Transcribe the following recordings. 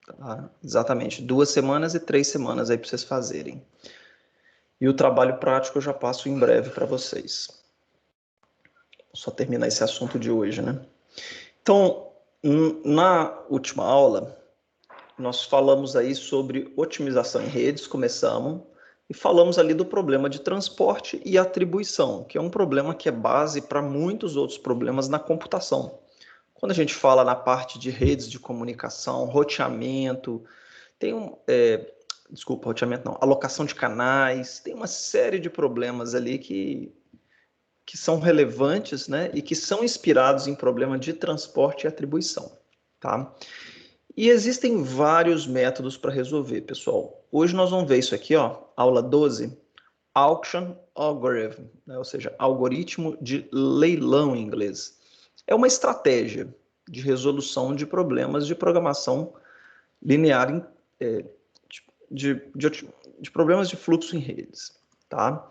Tá? Exatamente, 2 semanas e 3 semanas aí para vocês fazerem. E o trabalho prático eu já passo em breve para vocês. Vou só terminar esse assunto de hoje, né? Então, na última aula, nós falamos aí sobre otimização em redes, começamos, e falamos ali do problema de transporte e atribuição, que é um problema que é base para muitos outros problemas na computação. Quando a gente fala na parte de redes de comunicação, roteamento, tem roteamento não, alocação de canais, tem uma série de problemas ali que são relevantes, né, e que são inspirados em problema de transporte e atribuição, tá? E existem vários métodos para resolver, pessoal. Hoje nós vamos ver isso aqui, ó, aula 12, Auction Algorithm, né, ou seja, algoritmo de leilão em inglês. É uma estratégia de resolução de problemas de programação linear, de problemas de fluxo em redes, tá?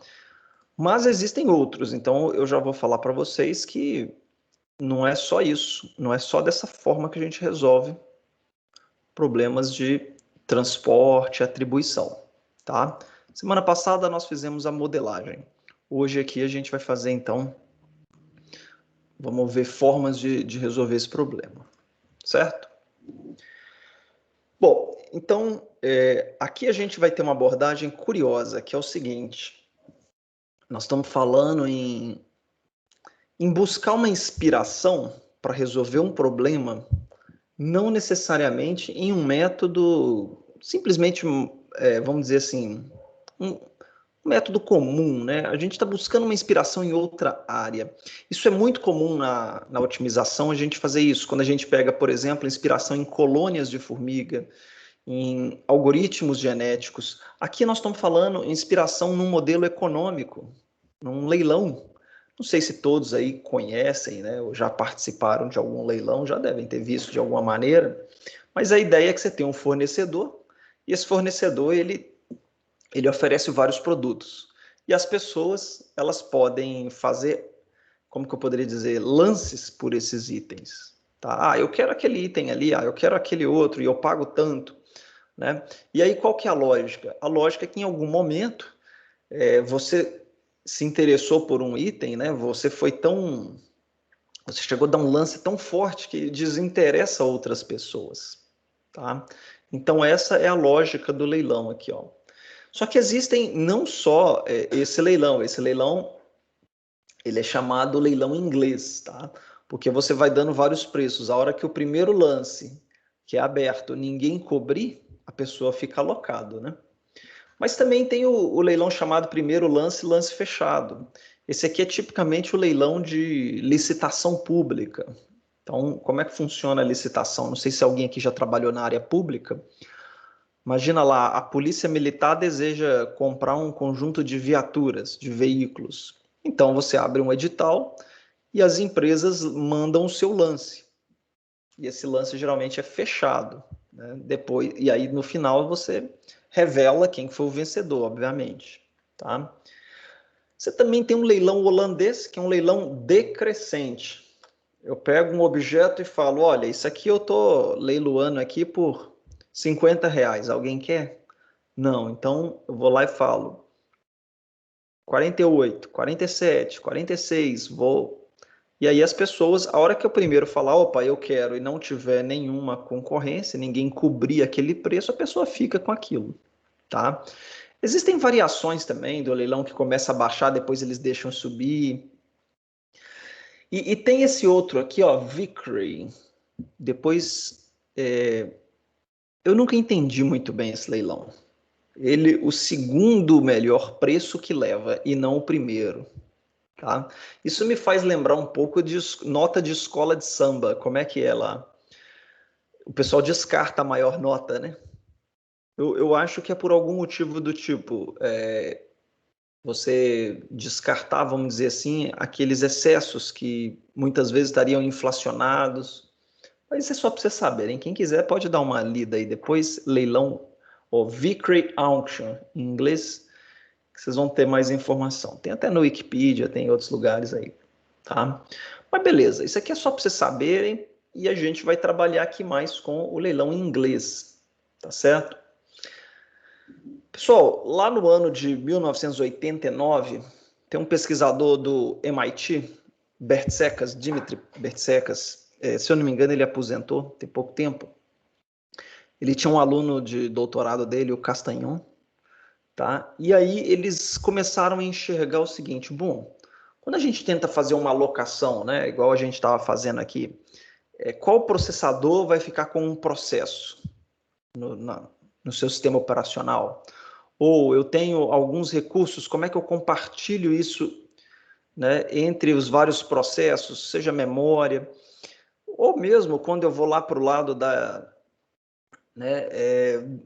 Mas existem outros, então eu já vou falar para vocês que não é só isso, não é só dessa forma que a gente resolve problemas de transporte, atribuição, tá? Semana passada nós fizemos a modelagem. Hoje aqui a gente vai fazer, então, vamos ver formas de resolver esse problema, certo? Bom, então, aqui a gente vai ter uma abordagem curiosa, que é o seguinte. Nós estamos falando em buscar uma inspiração para resolver um problema, não necessariamente em um método, simplesmente, vamos dizer assim, um método comum, né? A gente está buscando uma inspiração em outra área. Isso é muito comum na otimização, a gente fazer isso. Quando a gente pega, por exemplo, inspiração em colônias de formiga, em algoritmos genéticos. Aqui nós estamos falando em inspiração num modelo econômico, num leilão. Não sei se todos aí conhecem, né, ou já participaram de algum leilão, já devem ter visto de alguma maneira, mas a ideia é que você tem um fornecedor, e esse fornecedor, ele oferece vários produtos. E as pessoas, elas podem fazer, como que eu poderia dizer, lances por esses itens. Tá? Ah, eu quero aquele item ali, eu quero aquele outro, e eu pago tanto. Né? E aí qual que é a lógica? A lógica é que em algum momento você se interessou por um item, né? Você chegou a dar um lance tão forte que desinteressa outras pessoas, tá? Então essa é a lógica do leilão aqui, ó. Só que existem não só esse leilão ele é chamado leilão inglês, tá? Porque você vai dando vários preços. A hora que o primeiro lance que é aberto, ninguém cobrir, a pessoa fica alocado, né? Mas também tem o leilão chamado primeiro lance, lance fechado. Esse aqui é tipicamente o leilão de licitação pública. Então, como é que funciona a licitação? Não sei se alguém aqui já trabalhou na área pública. Imagina lá, a polícia militar deseja comprar um conjunto de viaturas, de veículos. Então, você abre um edital e as empresas mandam o seu lance. E esse lance geralmente é fechado, né? Depois, e aí no final você revela quem foi o vencedor, obviamente. Tá? Você também tem um leilão holandês, que é um leilão decrescente. Eu pego um objeto e falo, olha, isso aqui eu estou leiloando aqui por R$ 50. Alguém quer? Não, então eu vou lá e falo 48, 47, 46, vou. E aí as pessoas, a hora que eu primeiro falar, opa, eu quero, e não tiver nenhuma concorrência, ninguém cobrir aquele preço, a pessoa fica com aquilo, tá? Existem variações também do leilão que começa a baixar, depois eles deixam subir. E tem esse outro aqui, ó, Vickrey. Depois, eu nunca entendi muito bem esse leilão. Ele, o segundo melhor preço que leva, e não o primeiro. Tá? Isso me faz lembrar um pouco de nota de escola de samba. Como é que é lá? O pessoal descarta a maior nota, né? Eu acho que é por algum motivo do tipo, você descartar, vamos dizer assim, aqueles excessos que muitas vezes estariam inflacionados. Mas isso é só para vocês saberem. Quem quiser pode dar uma lida aí depois. Leilão, ou Vickrey Auction, em inglês, que vocês vão ter mais informação. Tem até no Wikipedia, tem em outros lugares aí, tá? Mas beleza, isso aqui é só para vocês saberem e a gente vai trabalhar aqui mais com o leilão em inglês, tá certo? Pessoal, lá no ano de 1989, tem um pesquisador do MIT, Dmitry Bertsekas, se eu não me engano ele aposentou tem pouco tempo. Ele tinha um aluno de doutorado dele, o Castanhon, tá? E aí eles começaram a enxergar o seguinte, bom, quando a gente tenta fazer uma alocação, né, igual a gente estava fazendo aqui, qual processador vai ficar com um processo no seu sistema operacional? Ou eu tenho alguns recursos, como é que eu compartilho isso, né, entre os vários processos, seja memória, ou mesmo quando eu vou lá para o lado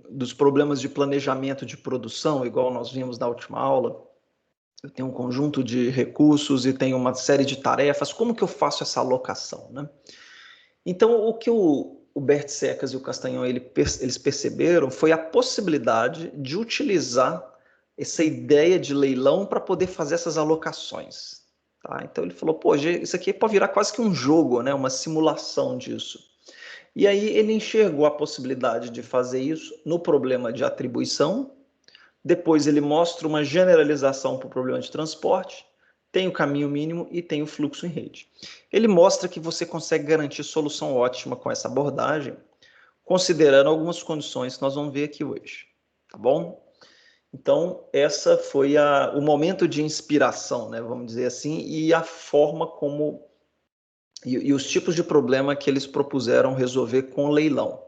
dos problemas de planejamento de produção, igual nós vimos na última aula, eu tenho um conjunto de recursos e tenho uma série de tarefas, como que eu faço essa alocação, né? Então, o que o Bertsekas e o Castanhon eles perceberam foi a possibilidade de utilizar essa ideia de leilão para poder fazer essas alocações. Tá? Então, ele falou, pô, isso aqui pode virar quase que um jogo, né? Uma simulação disso. E aí ele enxergou a possibilidade de fazer isso no problema de atribuição, depois ele mostra uma generalização para o problema de transporte, tem o caminho mínimo e tem o fluxo em rede. Ele mostra que você consegue garantir solução ótima com essa abordagem, considerando algumas condições que nós vamos ver aqui hoje, tá bom? Então, essa foi o momento de inspiração, né, vamos dizer assim, e a forma como e os tipos de problema que eles propuseram resolver com o leilão.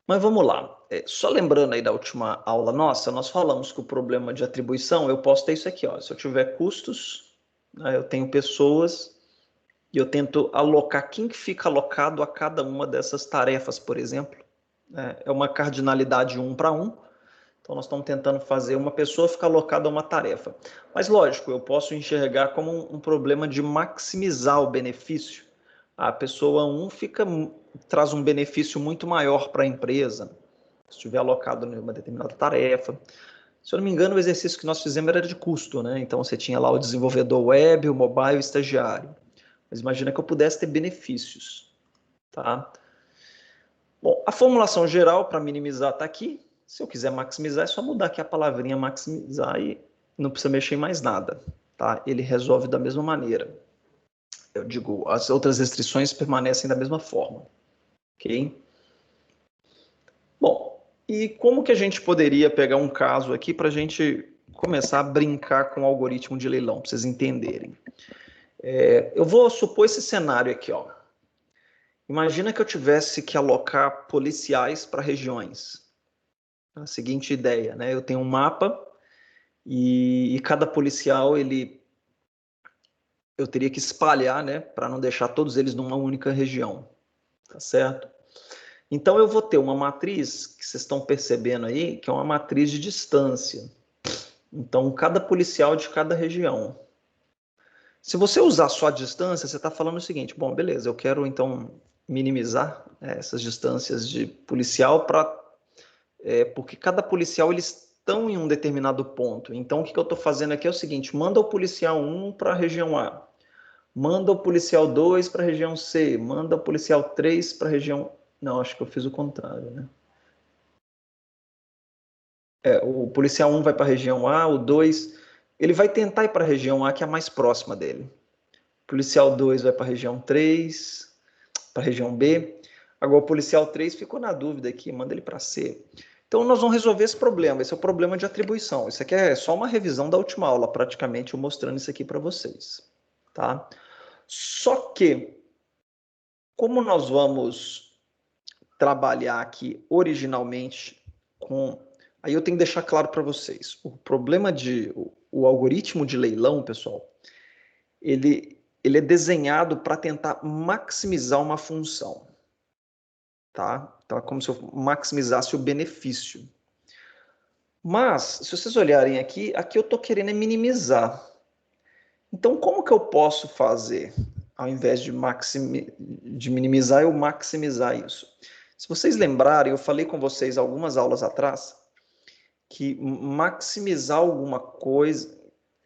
Mas vamos lá, só lembrando aí da última aula nossa, nós falamos que o problema de atribuição, eu posso ter isso aqui, ó, se eu tiver custos, né, eu tenho pessoas, e eu tento alocar quem que fica alocado a cada uma dessas tarefas, por exemplo. É uma cardinalidade 1 para 1, então nós estamos tentando fazer uma pessoa ficar alocada a uma tarefa. Mas lógico, eu posso enxergar como um problema de maximizar o benefício. A pessoa 1 traz um benefício muito maior para a empresa, se estiver alocado em uma determinada tarefa. Se eu não me engano, o exercício que nós fizemos era de custo, né? Então você tinha lá o desenvolvedor web, o mobile e o estagiário. Mas imagina que eu pudesse ter benefícios, tá? Bom, a formulação geral para minimizar está aqui. Se eu quiser maximizar, é só mudar aqui a palavrinha maximizar e não precisa mexer em mais nada, tá? Ele resolve da mesma maneira. Eu digo, as outras restrições permanecem da mesma forma, ok? Bom, e como que a gente poderia pegar um caso aqui para a gente começar a brincar com o algoritmo de leilão, para vocês entenderem? Eu vou supor esse cenário aqui, ó. Imagina que eu tivesse que alocar policiais para regiões. A seguinte ideia, né? Eu tenho um mapa e cada policial eu teria que espalhar, né, para não deixar todos eles numa única região, tá certo? Então eu vou ter uma matriz que vocês estão percebendo aí, que é uma matriz de distância. Então cada policial de cada região. Se você usar só a distância, você está falando o seguinte, bom, beleza, eu quero então minimizar essas distâncias de policial porque cada policial eles estão em um determinado ponto. Então o que eu estou fazendo aqui é o seguinte, manda o policial 1 para a região A, manda o policial 2 para a região C, manda o policial 3 para a região... Não, acho que eu fiz o contrário, né? O policial 1 vai para a região A, o 2... Ele vai tentar ir para a região A, que é a mais próxima dele. O policial 2 vai para a região 3, para a região B. Agora o policial 3 ficou na dúvida aqui, manda ele para C. Então nós vamos resolver esse problema, esse é o problema de atribuição. Isso aqui é só uma revisão da última aula, praticamente eu mostrando isso aqui para vocês. Tá? Só que, como nós vamos trabalhar aqui originalmente com... Aí eu tenho que deixar claro para vocês, o problema o algoritmo de leilão, pessoal, ele é desenhado para tentar maximizar uma função. Tá? Então é como se eu maximizasse o benefício. Mas, se vocês olharem aqui eu estou querendo minimizar. Então, como que eu posso fazer? Ao invés de minimizar, eu maximizar isso. Se vocês lembrarem, eu falei com vocês algumas aulas atrás que maximizar alguma coisa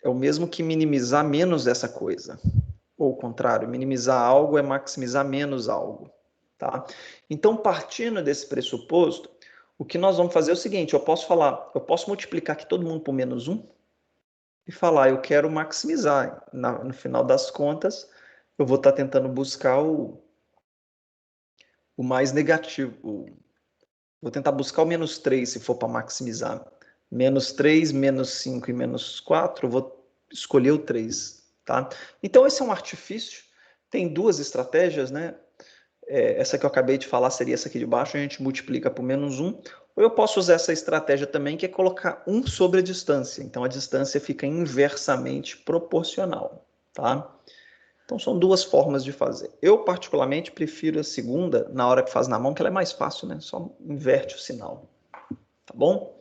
é o mesmo que minimizar menos essa coisa. Ou o contrário, minimizar algo é maximizar menos algo. Tá? Então, partindo desse pressuposto, O que nós vamos fazer é o seguinte, eu posso multiplicar aqui todo mundo por -1 e falar, eu quero maximizar. No final das contas, eu vou estar tentando buscar o mais negativo. Vou tentar buscar o -3 se for para maximizar. -3, -5 e -4, eu vou escolher o 3, tá? Então, esse é um artifício. Tem duas estratégias, né? Essa que eu acabei de falar seria essa aqui de baixo, a gente multiplica por -1. Ou eu posso usar essa estratégia também, que é colocar 1 sobre a distância. Então, a distância fica inversamente proporcional, tá? Então, são duas formas de fazer. Eu, particularmente, prefiro a segunda, na hora que faz na mão, que ela é mais fácil, né? Só inverte o sinal, tá bom?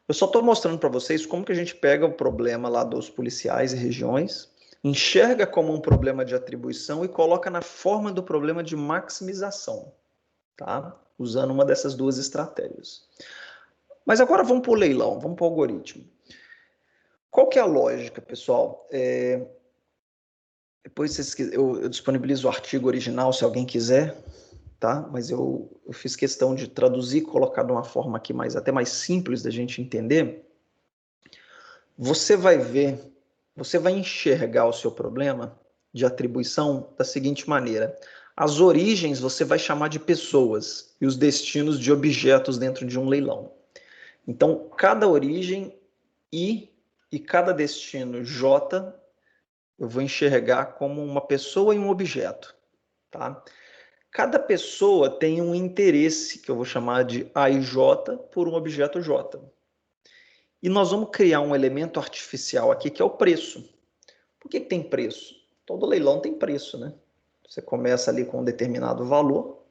Eu só estou mostrando para vocês como que a gente pega o problema lá dos policiais e regiões, enxerga como um problema de atribuição e coloca na forma do problema de maximização, tá? Usando uma dessas duas estratégias. Mas agora vamos para o leilão, vamos para o algoritmo. Qual que é a lógica, pessoal? Depois eu disponibilizo o artigo original, se alguém quiser, tá? Mas eu fiz questão de traduzir, colocar de uma forma aqui até mais simples da gente entender. Você vai ver, você vai enxergar o seu problema de atribuição da seguinte maneira. As origens você vai chamar de pessoas e os destinos de objetos dentro de um leilão. Então, cada origem I e cada destino J eu vou enxergar como uma pessoa e um objeto, tá? Cada pessoa tem um interesse, que eu vou chamar de A e J, por um objeto J. E nós vamos criar um elemento artificial aqui, que é o preço. Por que tem preço? Todo leilão tem preço, né? Você começa ali com um determinado valor,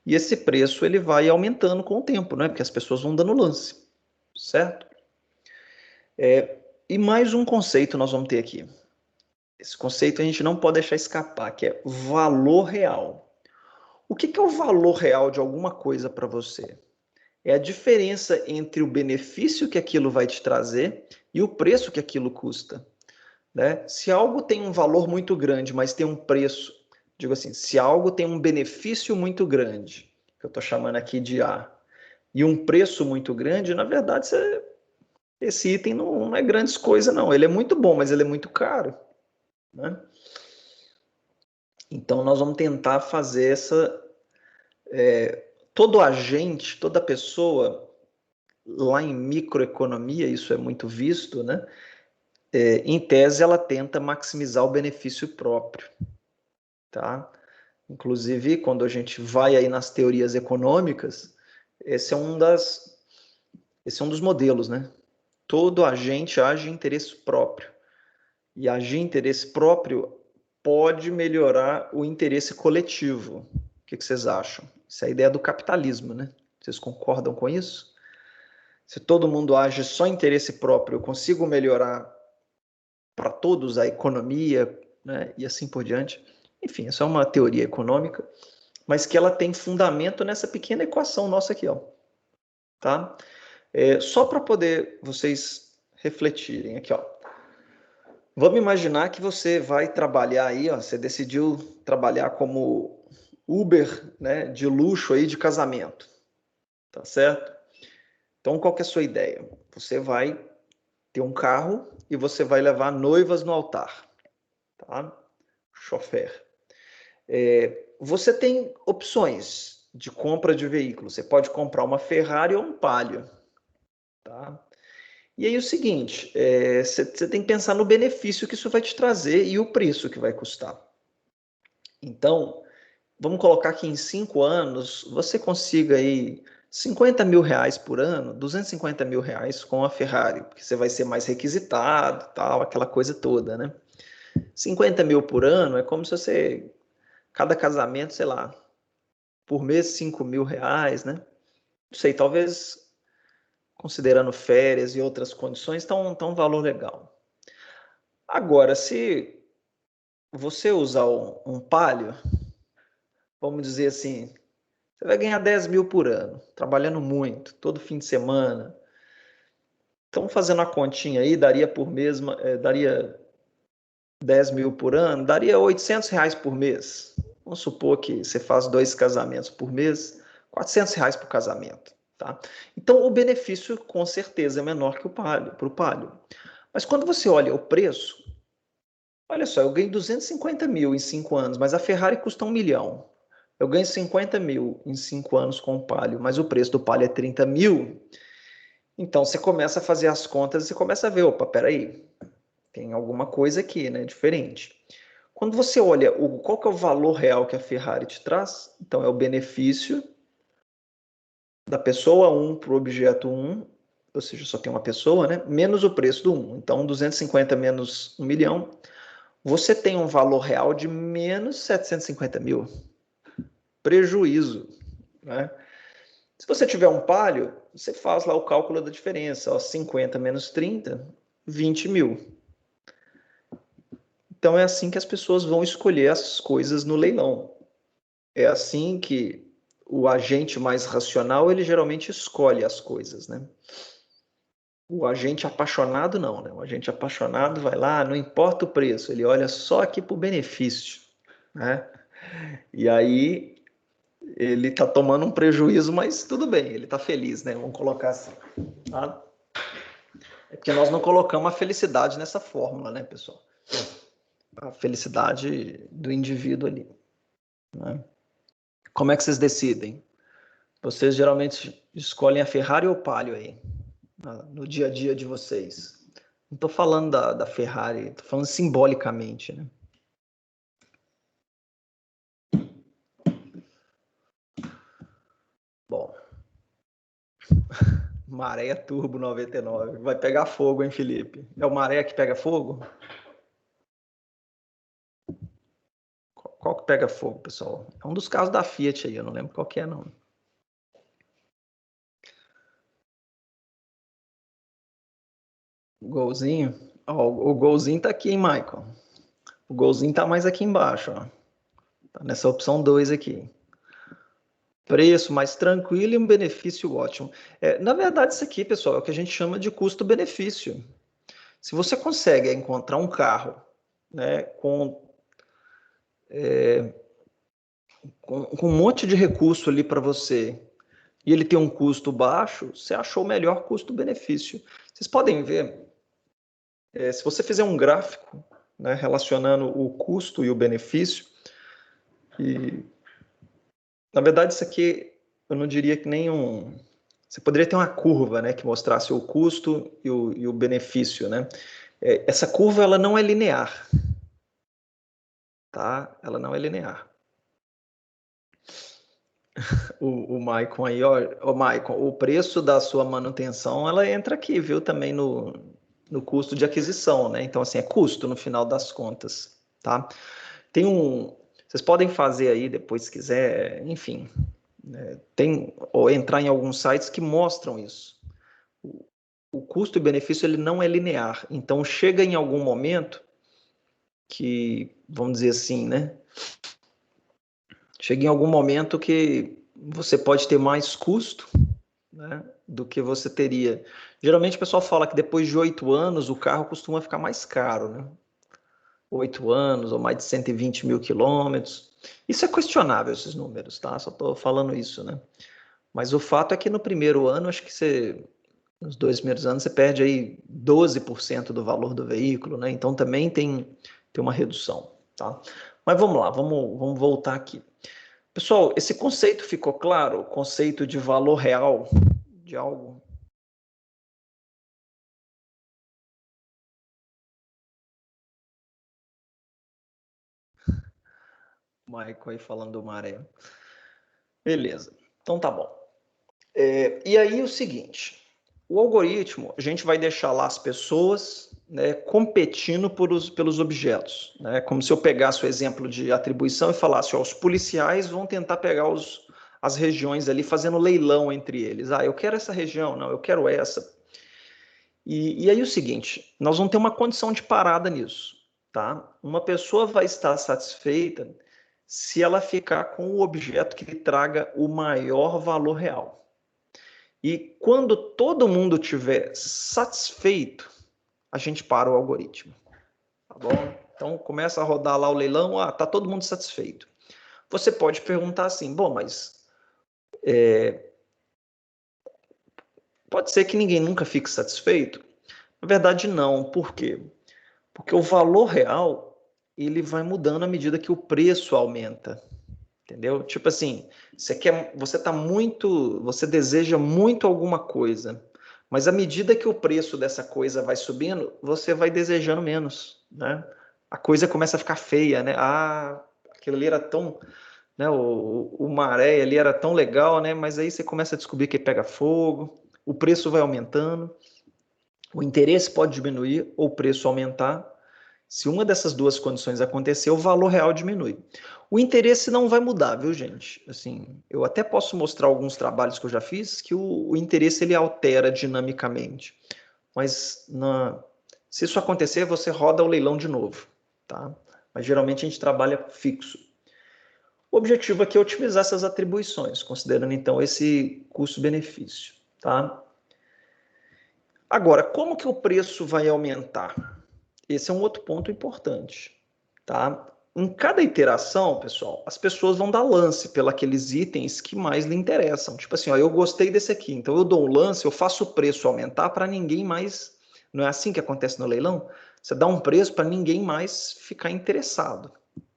e esse preço ele vai aumentando com o tempo, né? Porque as pessoas vão dando lance, certo? E mais um conceito nós vamos ter aqui. Esse conceito a gente não pode deixar escapar, que é valor real. O que é o valor real de alguma coisa para você? É a diferença entre o benefício que aquilo vai te trazer e o preço que aquilo custa, né? Se algo tem um valor muito grande, mas tem um preço, digo assim, se algo tem um benefício muito grande, que eu estou chamando aqui de A, e um preço muito grande, na verdade, esse item não é grandes coisa, não. Ele é muito bom, mas ele é muito caro, né? Então, nós vamos tentar fazer todo agente, toda pessoa, lá em microeconomia, isso é muito visto, né? Em tese, ela tenta maximizar o benefício próprio, tá? Inclusive, quando a gente vai aí nas teorias econômicas, esse é um dos modelos, né? Todo agente age em interesse próprio. E agir em interesse próprio pode melhorar o interesse coletivo. O que vocês acham? Isso é a ideia do capitalismo, né? Vocês concordam com isso? Se todo mundo age só em interesse próprio, eu consigo melhorar para todos a economia, né? E assim por diante. Enfim, essa é uma teoria econômica, mas que ela tem fundamento nessa pequena equação nossa aqui, ó. Tá? Só para poder vocês refletirem aqui, ó. Vamos imaginar que você vai trabalhar aí, ó, você decidiu trabalhar como Uber, né, de luxo aí de casamento, tá certo? Então, qual que é a sua ideia? Você vai ter um carro e você vai levar noivas no altar, tá? Chofer. Você tem opções de compra de veículo. Você pode comprar uma Ferrari ou um Palio, tá? E aí o seguinte, você tem que pensar no benefício que isso vai te trazer e o preço que vai custar. Então, vamos colocar que em 5 anos você consiga aí 50 mil reais por ano, 250 mil reais com a Ferrari, porque você vai ser mais requisitado, tal, aquela coisa toda, né? 50 mil por ano é como se você, cada casamento, sei lá, por mês 5 mil reais, né? Não sei, talvez considerando férias e outras condições, tá um valor legal. Agora, se você usar um Palio, vamos dizer assim, você vai ganhar 10 mil por ano, trabalhando muito, todo fim de semana. Então, fazendo a continha aí, daria por mês, daria 10 mil por ano, daria 800 reais por mês. Vamos supor que você faz 2 casamentos por mês, 400 reais por casamento. tá? Então, o benefício, com certeza, é menor que para o Palio. Mas quando você olha o preço, olha só, eu ganho 250 mil em 5 anos, mas a Ferrari custa 1 milhão. Eu ganho 50 mil em 5 anos com o Palio, mas o preço do Palio é 30 mil. Então, você começa a fazer as contas e você começa a ver, opa, peraí, tem alguma coisa aqui, né, diferente. Quando você olha qual que é o valor real que a Ferrari te traz, então é o benefício da pessoa 1 para o objeto 1, ou seja, só tem uma pessoa, né, menos o preço do 1. Então, 250 menos 1 milhão, você tem um valor real de menos 750 mil. Prejuízo, né? Se você tiver um Palio, você faz lá o cálculo da diferença, ó, 50 menos 30, 20 mil. Então é assim que as pessoas vão escolher as coisas no leilão. É assim que o agente mais racional, ele geralmente escolhe as coisas, né? O agente apaixonado não, né? O agente apaixonado vai lá, não importa o preço, ele olha só aqui para o benefício, né? E aí ele está tomando um prejuízo, mas tudo bem, ele está feliz, né? Vamos colocar assim, tá? É porque nós não colocamos a felicidade nessa fórmula, né, pessoal? A felicidade do indivíduo ali, né? Como é que vocês decidem? Vocês geralmente escolhem a Ferrari ou o Palio aí, no dia a dia de vocês? Não estou falando da Ferrari, estou falando simbolicamente, né? Bom, Maré Turbo 99. Vai pegar fogo, hein, Felipe? É o Maré que pega fogo? Qual que pega fogo, pessoal? É um dos carros da Fiat aí, eu não lembro qual que é, não. Golzinho? Ó, o golzinho tá aqui, hein, Michael? O golzinho tá mais aqui embaixo, ó. Tá nessa opção 2 aqui. Preço mais tranquilo e um benefício ótimo. Na verdade, isso aqui, pessoal, é o que a gente chama de custo-benefício. Se você consegue encontrar um carro, né, com um monte de recurso ali para você e ele tem um custo baixo, você achou o melhor custo-benefício. Vocês podem ver, se você fizer um gráfico, né, relacionando o custo e o benefício, e na verdade isso aqui eu não diria que nem um... Você poderia ter uma curva, né, que mostrasse o custo e o benefício, né? Essa curva ela não é linear, tá? Ela não é linear. O Maicon aí, ó, o Maicon, o preço da sua manutenção, ela entra aqui, viu? Também no custo de aquisição, né? Então, assim, é custo no final das contas, tá? Tem um... Vocês podem fazer aí depois, se quiser, enfim, né? Ou entrar em alguns sites que mostram isso. O custo e benefício, ele não é linear. Então, chega em algum momento que, vamos dizer assim, né? Chega em algum momento que você pode ter mais custo, né, do que você teria. Geralmente o pessoal fala que depois de 8 anos o carro costuma ficar mais caro, né? 8 anos ou mais de 120 mil quilômetros. Isso é questionável, esses números, tá? Só estou falando isso, né? Mas o fato é que no primeiro ano, acho que nos 2 primeiros anos, você perde aí 12% do valor do veículo, né? Então também tem uma redução, tá? Mas vamos lá, vamos voltar aqui. Pessoal, esse conceito ficou claro? O conceito de valor real de algo? Michael aí falando do maré. Beleza, então tá bom. E aí o seguinte, o algoritmo, a gente vai deixar lá as pessoas, né, competindo pelos objetos. Né? Como se eu pegasse o exemplo de atribuição e falasse, ó, os policiais vão tentar pegar as regiões ali, fazendo leilão entre eles. Ah, eu quero essa região, não, eu quero essa. E aí o seguinte, nós vamos ter uma condição de parada nisso, tá? Uma pessoa vai estar satisfeita se ela ficar com o objeto que lhe traga o maior valor real. E quando todo mundo estiver satisfeito, a gente para o algoritmo, tá bom? Então começa a rodar lá o leilão, tá todo mundo satisfeito. Você pode perguntar assim, bom, mas Pode ser que ninguém nunca fique satisfeito? Na verdade, não. Por quê? Porque o valor real, ele vai mudando à medida que o preço aumenta. Entendeu? Tipo assim, você deseja muito alguma coisa, mas à medida que o preço dessa coisa vai subindo, você vai desejando menos, né? A coisa começa a ficar feia, né? Ah, aquilo ali era tão, né? O maré ali era tão legal, né? Mas aí você começa a descobrir que pega fogo, o preço vai aumentando, o interesse pode diminuir ou o preço aumentar. Se uma dessas duas condições acontecer, o valor real diminui. O interesse não vai mudar, viu, gente? Assim, eu até posso mostrar alguns trabalhos que eu já fiz que o interesse ele altera dinamicamente. Mas se isso acontecer, você roda o leilão de novo, tá? Mas geralmente a gente trabalha fixo. O objetivo aqui é otimizar essas atribuições, considerando então esse custo-benefício, tá? Agora, como que o preço vai aumentar? Esse é um outro ponto importante, tá? Em cada iteração, pessoal, as pessoas vão dar lance pelos itens que mais lhe interessam. Tipo assim, ó, eu gostei desse aqui, então eu dou um lance, eu faço o preço aumentar para ninguém mais. Não é assim que acontece no leilão? Você dá um preço para ninguém mais ficar interessado,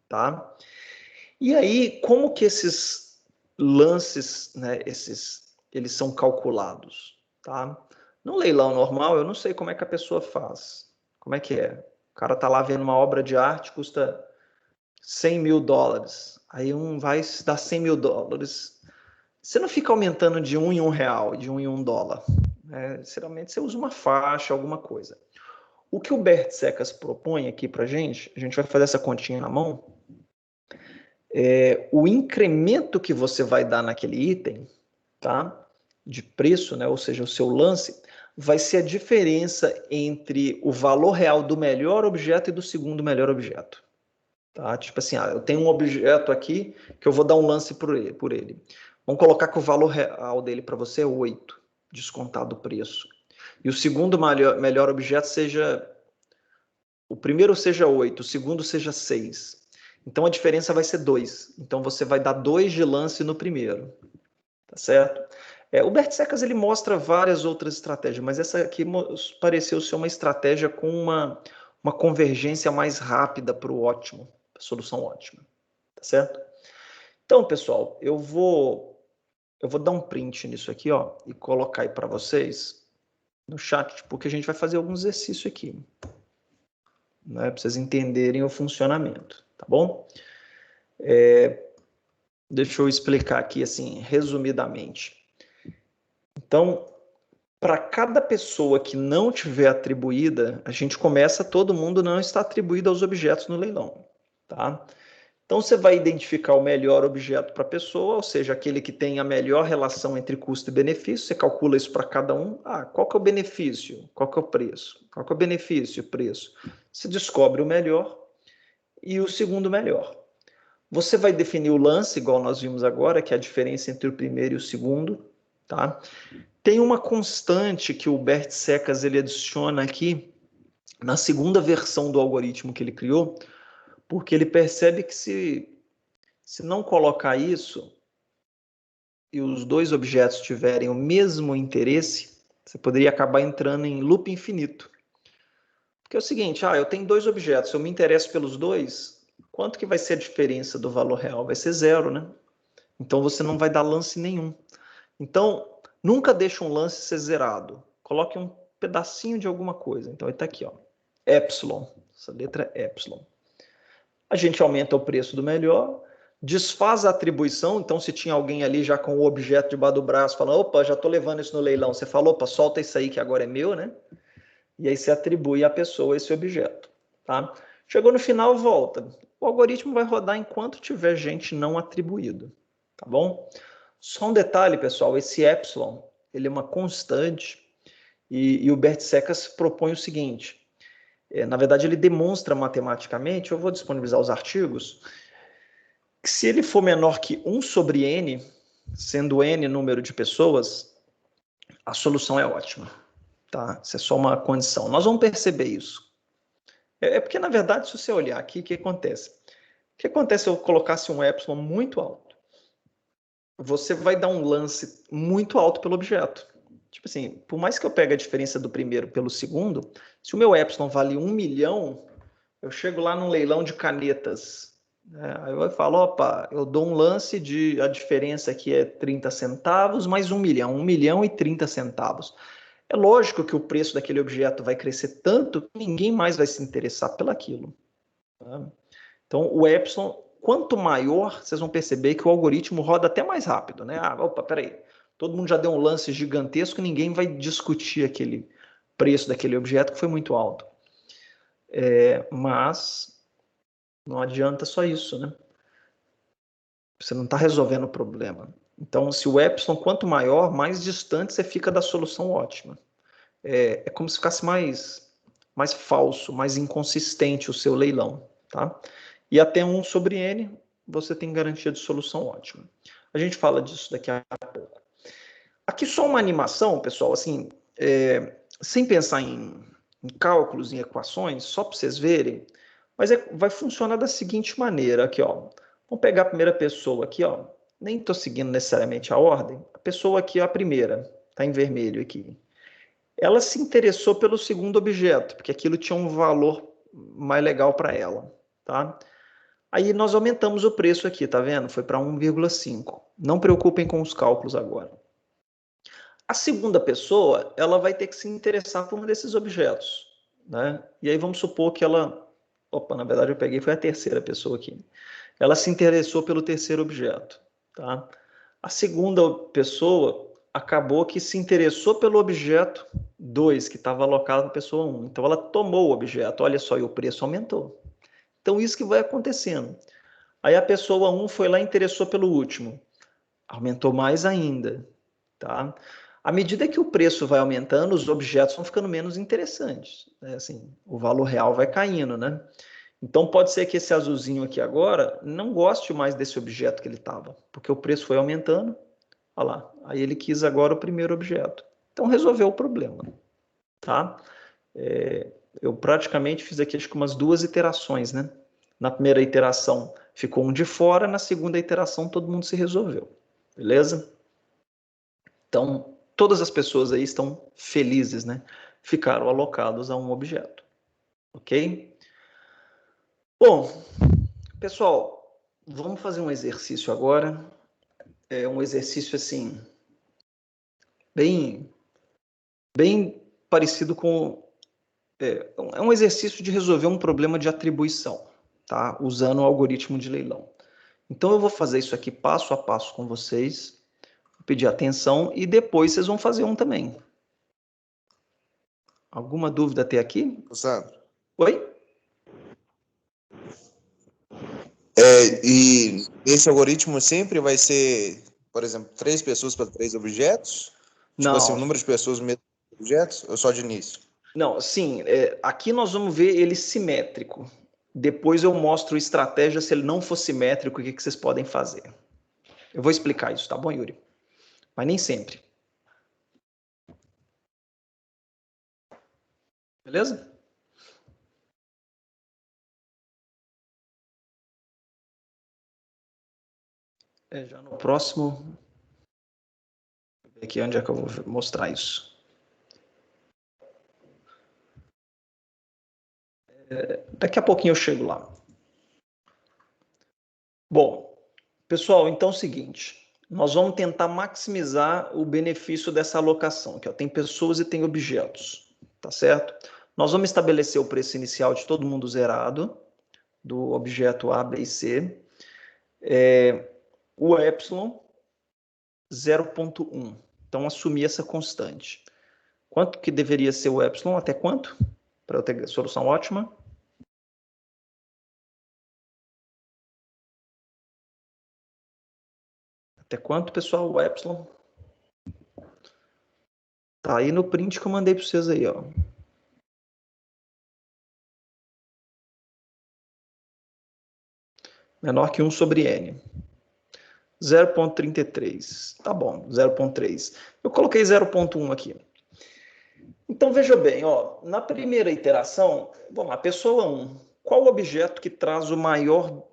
tá? E aí, como que esses lances, né, eles são calculados, tá? No leilão normal, eu não sei como é que a pessoa faz. Como é que é? O cara tá lá vendo uma obra de arte, custa US$ 100.000. Aí vai dar US$ 100.000. Você não fica aumentando de um em um real, de um em um dólar. Geralmente você usa uma faixa, alguma coisa. O que o Bert Secas propõe aqui pra a gente vai fazer essa continha na mão, o incremento que você vai dar naquele item, tá? De preço, né? Ou seja, o seu lance, vai ser a diferença entre o valor real do melhor objeto e do segundo melhor objeto. Tá? Tipo assim, eu tenho um objeto aqui que eu vou dar um lance por ele. Vamos colocar que o valor real dele para você é 8, descontado o preço. E o segundo melhor objeto seja. O primeiro seja 8, o segundo seja 6. Então a diferença vai ser 2. Então você vai dar 2 de lance no primeiro. Tá certo? O Bert Secas ele mostra várias outras estratégias, mas essa aqui pareceu ser uma estratégia com uma convergência mais rápida para o ótimo, a solução ótima. Tá certo? Então, pessoal, eu vou dar um print nisso aqui, ó, e colocar aí para vocês no chat, porque a gente vai fazer alguns exercícios aqui, né, para vocês entenderem o funcionamento, tá bom? Deixa eu explicar aqui assim, resumidamente. Então, para cada pessoa que não tiver atribuída, a gente começa, todo mundo não está atribuído aos objetos no leilão, tá? Então você vai identificar o melhor objeto para a pessoa, ou seja, aquele que tem a melhor relação entre custo e benefício, você calcula isso para cada um. Qual que é o benefício? Qual que é o preço? Qual que é o benefício e o preço? Você descobre o melhor e o segundo melhor. Você vai definir o lance, igual nós vimos agora, que é a diferença entre o primeiro e o segundo, tá? Tem uma constante que o Bert Secas ele adiciona aqui na segunda versão do algoritmo que ele criou, porque ele percebe que se não colocar isso e os dois objetos tiverem o mesmo interesse, você poderia acabar entrando em loop infinito. Porque é o seguinte, eu tenho dois objetos, eu me interesso pelos dois, quanto que vai ser a diferença do valor real? Vai ser 0, né? Então você não vai dar lance nenhum. Então, nunca deixe um lance ser zerado. Coloque um pedacinho de alguma coisa. Então, ele está aqui, ó. Epsilon. Essa letra é Epsilon. A gente aumenta o preço do melhor, desfaz a atribuição. Então, se tinha alguém ali já com o objeto debaixo do braço, falando, opa, já estou levando isso no leilão. Você falou, opa, solta isso aí que agora é meu, né? E aí você atribui à pessoa esse objeto, tá? Chegou no final, volta. O algoritmo vai rodar enquanto tiver gente não atribuído, tá bom? Só um detalhe, pessoal, esse epsilon, ele é uma constante e o Bert Secas propõe o seguinte, na verdade ele demonstra matematicamente, eu vou disponibilizar os artigos, que se ele for menor que 1 sobre n, sendo n número de pessoas, a solução é ótima, tá? Isso é só uma condição. Nós vamos perceber isso. Porque, na verdade, se você olhar aqui, o que acontece? O que acontece se eu colocasse um epsilon muito alto? Você vai dar um lance muito alto pelo objeto. Tipo assim, por mais que eu pegue a diferença do primeiro pelo segundo, se o meu epsilon vale 1 milhão, eu chego lá num leilão de canetas, né? Aí eu falo, opa, eu dou um lance de, a diferença aqui é 30 centavos mais 1 milhão e 30 centavos. É lógico que o preço daquele objeto vai crescer tanto que ninguém mais vai se interessar pelaquilo. Tá? Então, o epsilon, quanto maior, vocês vão perceber que o algoritmo roda até mais rápido, né? Ah, opa, peraí, todo mundo já deu um lance gigantesco, ninguém vai discutir aquele preço daquele objeto que foi muito alto. Mas não adianta só isso, né? Você não está resolvendo o problema. Então, se o epsilon quanto maior, mais distante você fica da solução ótima. É como se ficasse mais falso, mais inconsistente o seu leilão, tá? E até 1 sobre n, você tem garantia de solução ótima. A gente fala disso daqui a pouco. Aqui só uma animação, pessoal, assim, sem pensar em cálculos, em equações, só para vocês verem, mas vai funcionar da seguinte maneira, aqui, ó. Vamos pegar a primeira pessoa aqui, ó. Nem estou seguindo necessariamente a ordem. A pessoa aqui, a primeira, está em vermelho aqui. Ela se interessou pelo segundo objeto, porque aquilo tinha um valor mais legal para ela, tá? Aí nós aumentamos o preço aqui, tá vendo? Foi para 1,5. Não preocupem com os cálculos agora. A segunda pessoa, ela vai ter que se interessar por um desses objetos, né? E aí vamos supor que ela... Opa, na verdade eu peguei, foi a terceira pessoa aqui. Ela se interessou pelo terceiro objeto, tá? A segunda pessoa acabou que se interessou pelo objeto 2, que estava alocado na pessoa 1. Então ela tomou o objeto, olha só, e o preço aumentou. Então isso que vai acontecendo. Aí a pessoa 1 foi lá e interessou pelo último. Aumentou mais ainda, tá? À medida que o preço vai aumentando, os objetos vão ficando menos interessantes, né? Assim, o valor real vai caindo, né? Então pode ser que esse azulzinho aqui agora não goste mais desse objeto que ele estava, porque o preço foi aumentando. Olha lá, aí ele quis agora o primeiro objeto. Então resolveu o problema, tá? Eu praticamente fiz aqui acho que umas 2 iterações, né? Na primeira iteração ficou um de fora, na segunda iteração todo mundo se resolveu, beleza? Então todas as pessoas aí estão felizes, né? Ficaram alocados a um objeto, ok? Bom, pessoal, vamos fazer um exercício agora. É um exercício assim bem parecido com é um exercício de resolver um problema de atribuição, tá? Usando o algoritmo de leilão. Então eu vou fazer isso aqui passo a passo com vocês, vou pedir atenção e depois vocês vão fazer um também. Alguma dúvida até aqui? Sandro. Oi? E esse algoritmo sempre vai ser, por exemplo, 3 pessoas para 3 objetos? Tipo assim, o Não, número de pessoas no mesmo objetos, ou só de início? não, sim, aqui nós vamos ver ele simétrico. Depois eu mostro estratégia se ele não for simétrico, o que vocês podem fazer. Eu vou explicar isso, tá bom, Yuri? Mas nem sempre. Beleza? Já no próximo. Aqui onde é que eu vou mostrar isso. Daqui a pouquinho eu chego lá. Bom, pessoal, então é o seguinte. Nós vamos tentar maximizar o benefício dessa alocação, que tem pessoas e tem objetos, tá certo? Nós vamos estabelecer o preço inicial de todo mundo zerado, do objeto A, B e C. O epsilon 0,1. Então, assumir essa constante. Quanto que deveria ser o epsilon? Até quanto? Para eu ter solução ótima. Até quanto, pessoal? O epsilon? Tá aí no print que eu mandei para vocês aí, ó. Menor que 1 sobre n. 0,33. Tá bom, 0,3. Eu coloquei 0,1 aqui. Então, veja bem, ó, na primeira iteração, vamos lá, pessoa 1, qual o objeto que traz o maior,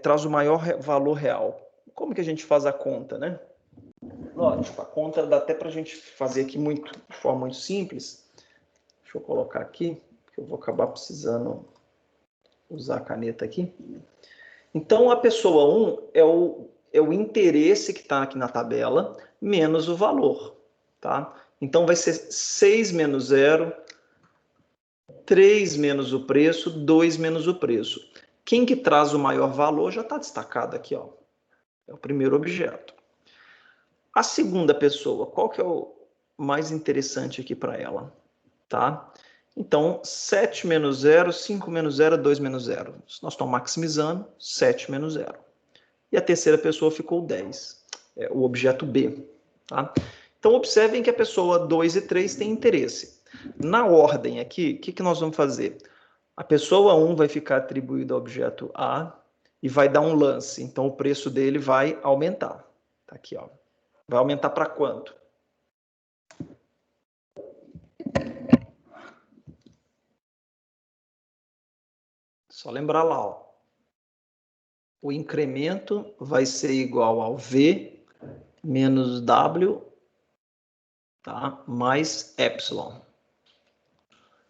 traz o maior valor real? Como que a gente faz a conta, né? lógico, a conta dá até para a gente fazer aqui de forma muito simples. Deixa eu colocar aqui, que eu vou acabar precisando usar a caneta aqui. Então, a pessoa 1 é o interesse que está aqui na tabela, menos o valor. Tá? Então, vai ser 6 menos 0, 3 menos o preço, 2 menos o preço. Quem que traz o maior valor já está destacado aqui, ó. É o primeiro objeto. A segunda pessoa, qual que é o mais interessante aqui para ela? Tá? Então, 7 menos 0, 5 menos 0, 2 menos 0. Nós estamos maximizando, 7 menos 0. E a terceira pessoa ficou 10, o objeto B. Tá? Então, observem que a pessoa 2 e 3 têm interesse. Na ordem aqui, o que nós vamos fazer? A pessoa 1 vai ficar atribuída ao objeto A e vai dar um lance. Então, o preço dele vai aumentar. Tá aqui, ó. Vai aumentar para quanto? Só lembrar lá, ó. O incremento vai ser igual ao V menos W, tá? Mais epsilon.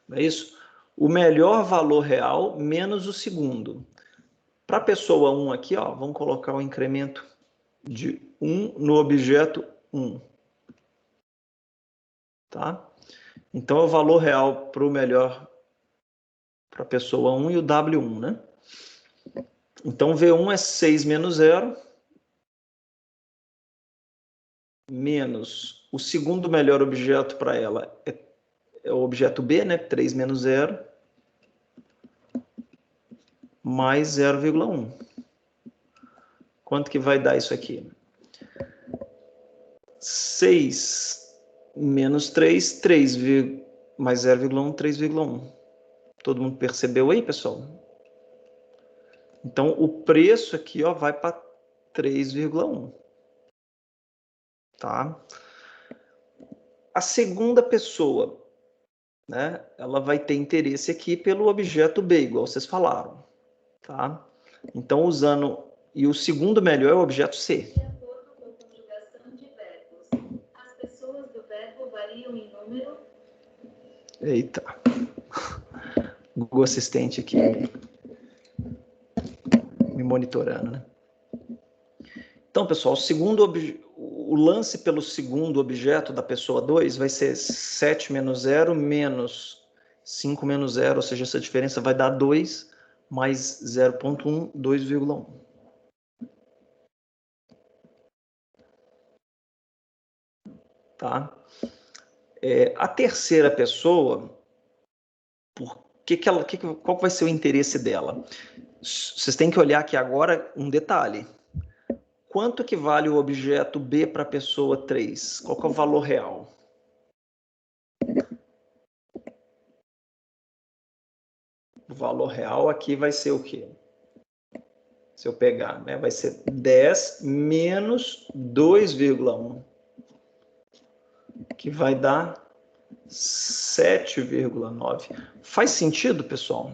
Não é isso? O melhor valor real menos o segundo. Para a pessoa 1 aqui, ó, vamos colocar o incremento de 1 no objeto 1. Tá? Então, é o valor real para o melhor para a pessoa 1 e o W1, né? Então, V1 é 6 menos 0, menos o segundo melhor objeto para ela é o objeto B, né? 3 menos 0, mais 0,1. Quanto que vai dar isso aqui? 6 menos 3, 3 mais 0,1, 3,1. Todo mundo percebeu aí, pessoal? Então, o preço aqui, ó, vai para 3,1. Tá? A segunda pessoa, né, ela vai ter interesse aqui pelo objeto B, igual vocês falaram. Tá? Então, usando... E o segundo melhor é o objeto C. De acordo com a conjugação de verbos, as pessoas do verbo variam em número? Eita. Google Assistente aqui me monitorando, né? Então, pessoal, o lance pelo segundo objeto da pessoa 2 vai ser 7 menos 0 menos 5 menos 0, ou seja, essa diferença vai dar 2 mais 0,1, 2,1. Tá? A terceira pessoa, qual vai ser o interesse dela? Vocês têm que olhar aqui agora um detalhe. Quanto que vale o objeto B para a pessoa 3? Qual que é o valor real? O valor real aqui vai ser o quê? Se eu pegar, né, vai ser 10 menos 2,1, que vai dar 7,9. Faz sentido, pessoal?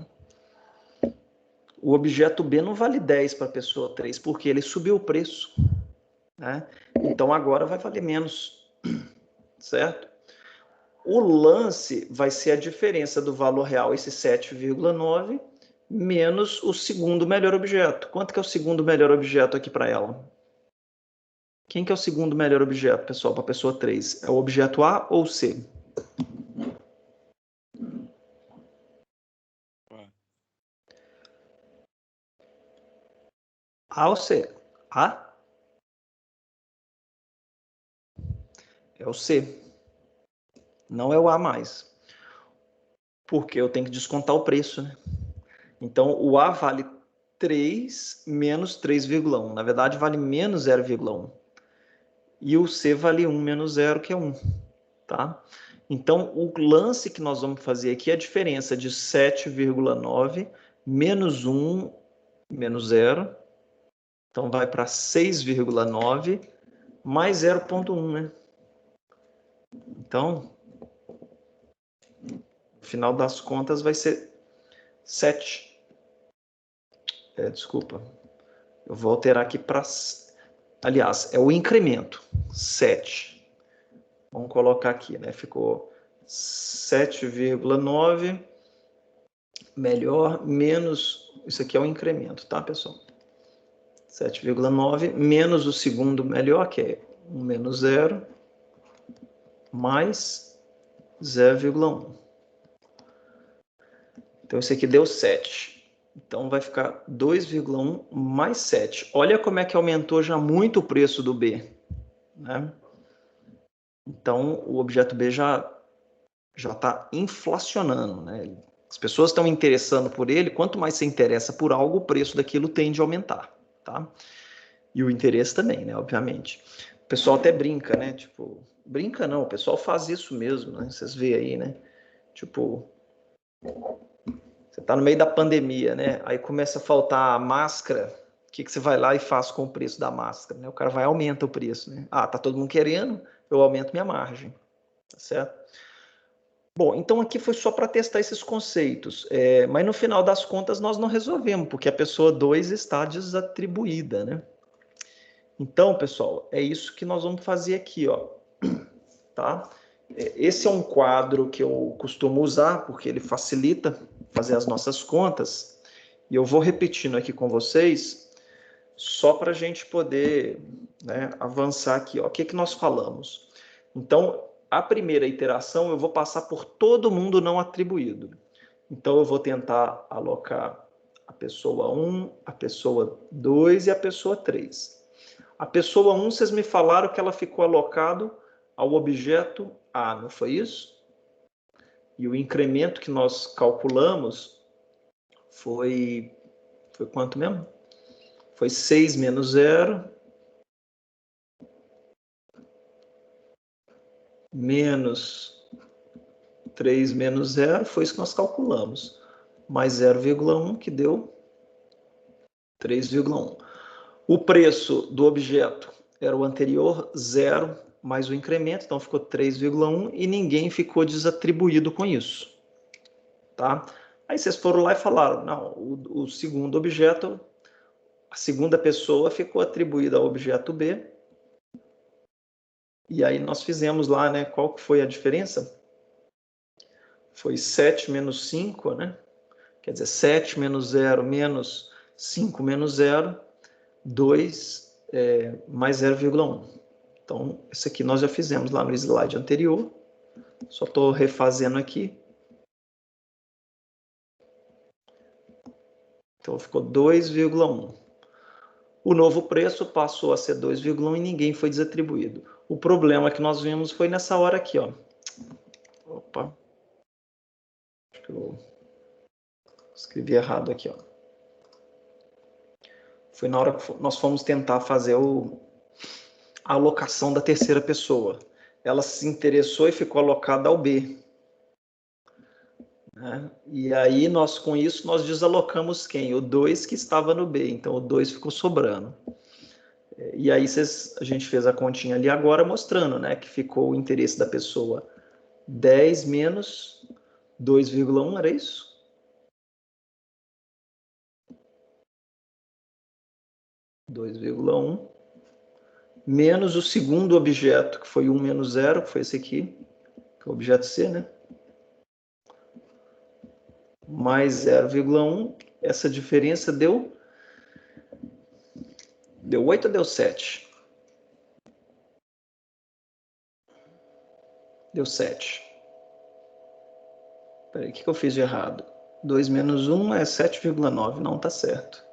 O objeto B não vale 10 para a pessoa 3, porque ele subiu o preço. Né? Então, agora vai valer menos, certo? O lance vai ser a diferença do valor real, esse 7,9, menos o segundo melhor objeto. Quanto que é o segundo melhor objeto aqui para ela? Quem que é o segundo melhor objeto, pessoal, para a pessoa 3? É o objeto A ou C? A ou C? A? É o C. Não é o A mais. Porque eu tenho que descontar o preço, né? Então, o A vale 3 menos 3,1. Na verdade, vale menos 0,1. E o C vale 1 menos 0, que é 1. Tá? Então, o lance que nós vamos fazer aqui é a diferença de 7,9 menos 1 menos 0. Então, vai para 6,9 mais 0,1, né? Então, no final das contas, vai ser 7. Desculpa. Eu vou alterar aqui para... aliás, é o incremento, 7. Vamos colocar aqui, né? Ficou 7,9 melhor menos, isso aqui é o incremento, tá, pessoal? 7,9 menos o segundo melhor, que é 1 menos 0, mais 0,1. Então, isso aqui deu 7. Então, vai ficar 2,1 mais 7. Olha como é que aumentou já muito o preço do B, né? Então, o objeto B já está inflacionando, né? As pessoas estão interessando por ele, quanto mais você interessa por algo, o preço daquilo tende a aumentar, tá? E o interesse também, né, obviamente. O pessoal até brinca, né? Tipo, brinca não, o pessoal faz isso mesmo, né? Vocês veem aí, né? Tipo, você tá no meio da pandemia, né? Aí começa a faltar a máscara, o que você vai lá e faz com o preço da máscara, né? O cara vai e aumenta o preço, né? Ah, tá todo mundo querendo, eu aumento minha margem, tá certo? Bom, então aqui foi só para testar esses conceitos, mas no final das contas nós não resolvemos, porque a pessoa 2 está desatribuída, né? Então, pessoal, é isso que nós vamos fazer aqui, ó, tá? Esse é um quadro que eu costumo usar, porque ele facilita fazer as nossas contas, e eu vou repetindo aqui com vocês, só para a gente poder, né, avançar aqui, ó. O que que nós falamos? Então, a primeira iteração eu vou passar por todo mundo não atribuído. Então, eu vou tentar alocar a pessoa 1, a pessoa 2 e a pessoa 3. A pessoa 1, vocês me falaram que ela ficou alocado ao objeto A, não foi isso? E o incremento que nós calculamos foi quanto mesmo? Foi 6 menos 0, menos 3 menos 0, foi isso que nós calculamos. Mais 0,1, que deu 3,1. O preço do objeto era o anterior, 0, mais o incremento, então ficou 3,1 e ninguém ficou desatribuído com isso. Tá? Aí vocês foram lá e falaram, não, o segundo objeto, a segunda pessoa ficou atribuída ao objeto B. E aí nós fizemos lá, né, qual que foi a diferença? Foi 7 menos 5, né? Quer dizer, 7 menos 0 menos 5 menos 0, 2 mais 0,1. Então, esse aqui nós já fizemos lá no slide anterior. Só estou refazendo aqui. Então, ficou 2,1. O novo preço passou a ser 2,1 e ninguém foi desatribuído. O problema que nós vimos foi nessa hora aqui, ó. Opa. Acho que eu escrevi errado aqui, ó. Foi na hora que nós fomos tentar fazer a alocação da terceira pessoa. Ela se interessou e ficou alocada ao B. Né? E aí, com isso, nós desalocamos quem? O 2 que estava no B. Então, o 2 ficou sobrando. E aí, a gente fez a continha ali agora, mostrando, né, que ficou o interesse da pessoa 10 menos 2,1, era isso? (2,1) menos o segundo objeto, que foi 1 menos 0, que foi esse aqui, que é o objeto C, né? Mais 0,1, essa diferença deu 8 ou deu 7? Deu 7. Peraí, o que eu fiz de errado? 2 menos 1 é 7,9, não está certo.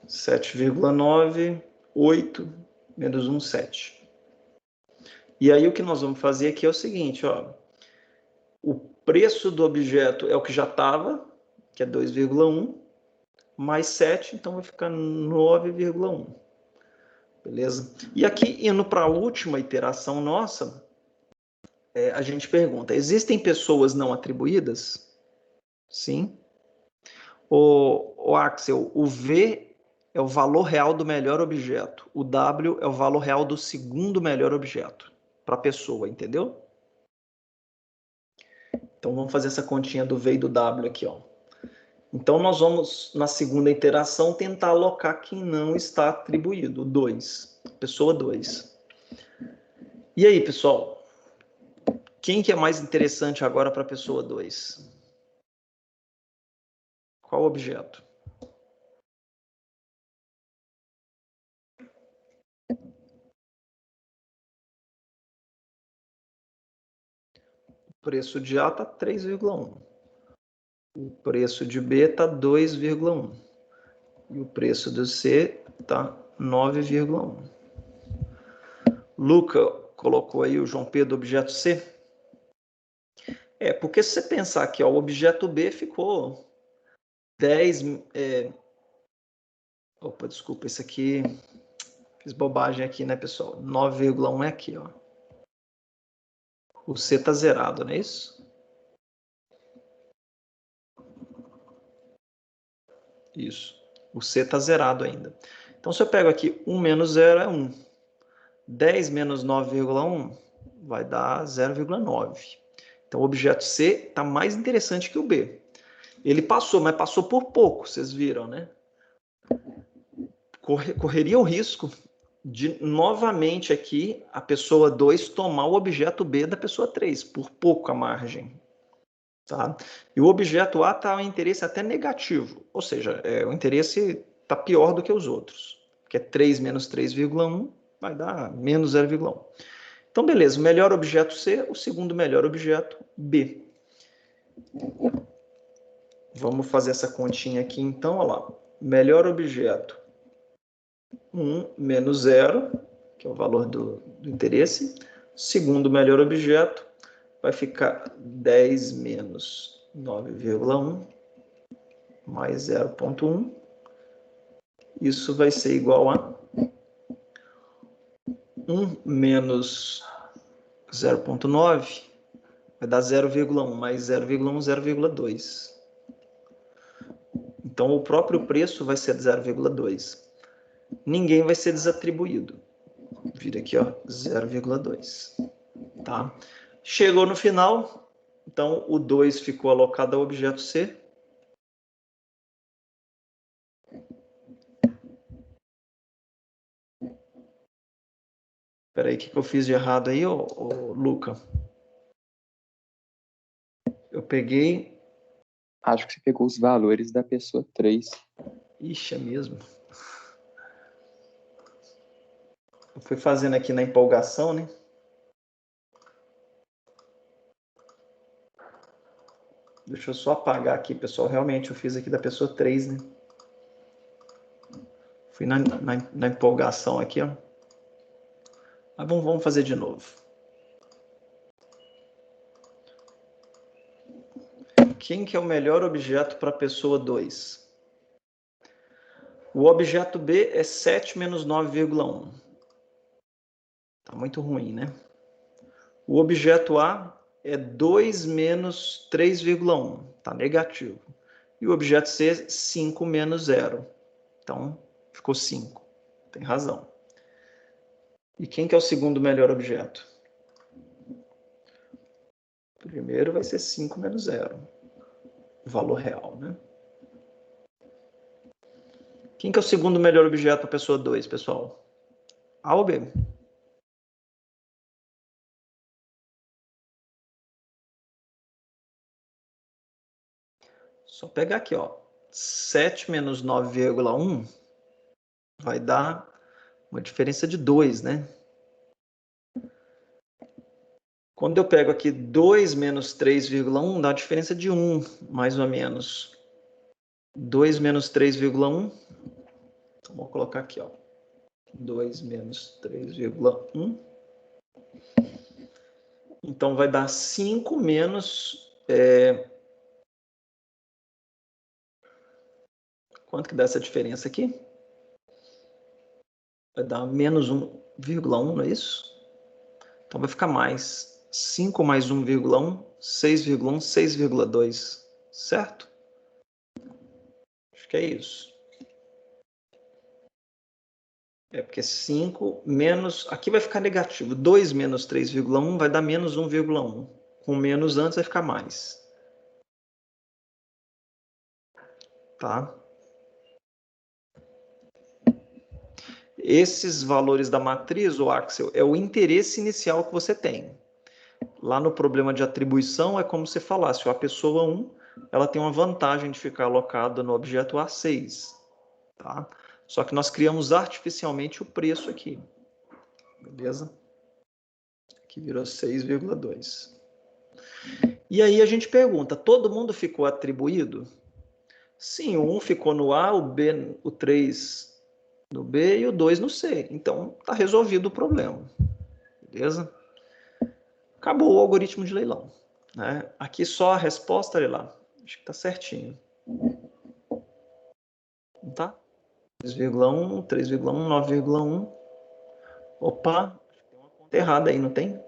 7,9, 8, menos 1, 7. E aí o que nós vamos fazer aqui é o seguinte, ó. O preço do objeto é o que já estava, que é 2,1, mais 7, então vai ficar 9,1. Beleza? E aqui, indo para a última iteração nossa, a gente pergunta, existem pessoas não atribuídas? Sim. O Axel, o V é o valor real do melhor objeto. O W é o valor real do segundo melhor objeto para a pessoa, entendeu? Então, vamos fazer essa continha do V e do W aqui, ó. Então, nós vamos, na segunda iteração, tentar alocar quem não está atribuído, o 2, pessoa 2. E aí, pessoal? Quem que é mais interessante agora para a pessoa 2? Qual objeto? O preço de A está 3,1. O preço de B está 2,1. E o preço do C está 9,1. Luca colocou aí o João Pedro, objeto C. Porque se você pensar aqui, ó, o objeto B ficou 10... Opa, desculpa, isso aqui... Fiz bobagem aqui, né, pessoal? 9,1 é aqui, ó. O C está zerado, não é isso? Isso. O C está zerado ainda. Então, se eu pego aqui 1 menos 0 é 1. 10 menos 9,1 vai dar 0,9. Então, o objeto C está mais interessante que o B. Ele passou, mas passou por pouco, vocês viram, né? Correria o risco de, novamente aqui, a pessoa 2 tomar o objeto B da pessoa 3, por pouco a margem. Tá? E o objeto A está um interesse até negativo, ou seja, o interesse está pior do que os outros, que é 3 menos 3,1 vai dar menos 0,1. Então, beleza, o melhor objeto C, o segundo melhor objeto B. Vamos fazer essa continha aqui, então, olha lá. Melhor objeto 1 menos 0, que é o valor do interesse. Segundo melhor objeto vai ficar 10 menos 9,1 mais 0,1. Isso vai ser igual a 1 menos 0,9 vai dar 0,1 mais 0,1, 0,2. Então, o próprio preço vai ser de 0,2. Ninguém vai ser desatribuído. Vira aqui, ó, 0,2. Tá? Chegou no final, então o 2 ficou alocado ao objeto C. Espera aí, o que eu fiz de errado aí, ô Luca? Eu peguei... Acho que você pegou os valores da pessoa 3. Ixi, é mesmo. Eu fui fazendo aqui na empolgação, né? Deixa eu só apagar aqui, pessoal. Realmente, eu fiz aqui da pessoa 3, né? Fui na empolgação aqui, ó. Mas vamos fazer de novo. Quem que é o melhor objeto para a pessoa 2? O objeto B é 7 menos 9,1. Tá muito ruim, né? O objeto A é 2 menos 3,1. Tá negativo. E o objeto C, 5 menos 0. Então, ficou 5. Tem razão. E quem que é o segundo melhor objeto? O primeiro vai ser 5 menos 0. O valor real, né? Quem que é o segundo melhor objeto para a pessoa 2, pessoal? A ou B? Só pegar aqui, ó. 7 menos 9,1 vai dar uma diferença de 2, né? Quando eu pego aqui 2 menos 3,1, dá uma diferença de 1, mais ou menos. 2 menos 3,1. Então, vou colocar aqui, ó. 2 menos 3,1. Então, vai dar 5 menos... Quanto que dá essa diferença aqui? Vai dar menos 1,1, não é isso? Então, vai ficar mais 5 mais 1,1, 6,1, 6,2, certo? Acho que é isso. Porque 5 menos... Aqui vai ficar negativo. 2 menos 3,1 vai dar menos 1,1. Com menos antes vai ficar mais. tá? Esses valores da matriz, o Axel, é o interesse inicial que você tem. Lá no problema de atribuição, é como se falasse, a pessoa 1, ela tem uma vantagem de ficar alocada no objeto A6, tá? Só que nós criamos artificialmente o preço aqui, beleza? Aqui virou 6,2. E aí a gente pergunta, todo mundo ficou atribuído? Sim, o 1 ficou no A, o 3 no B e o 2 no C. Então, está resolvido o problema. Beleza? Acabou o algoritmo de leilão. Né? Aqui só a resposta, olha lá. Acho que está certinho. Não tá? 3,1, 3,1, 9,1. Opa, tem uma conta errada aí, não tem?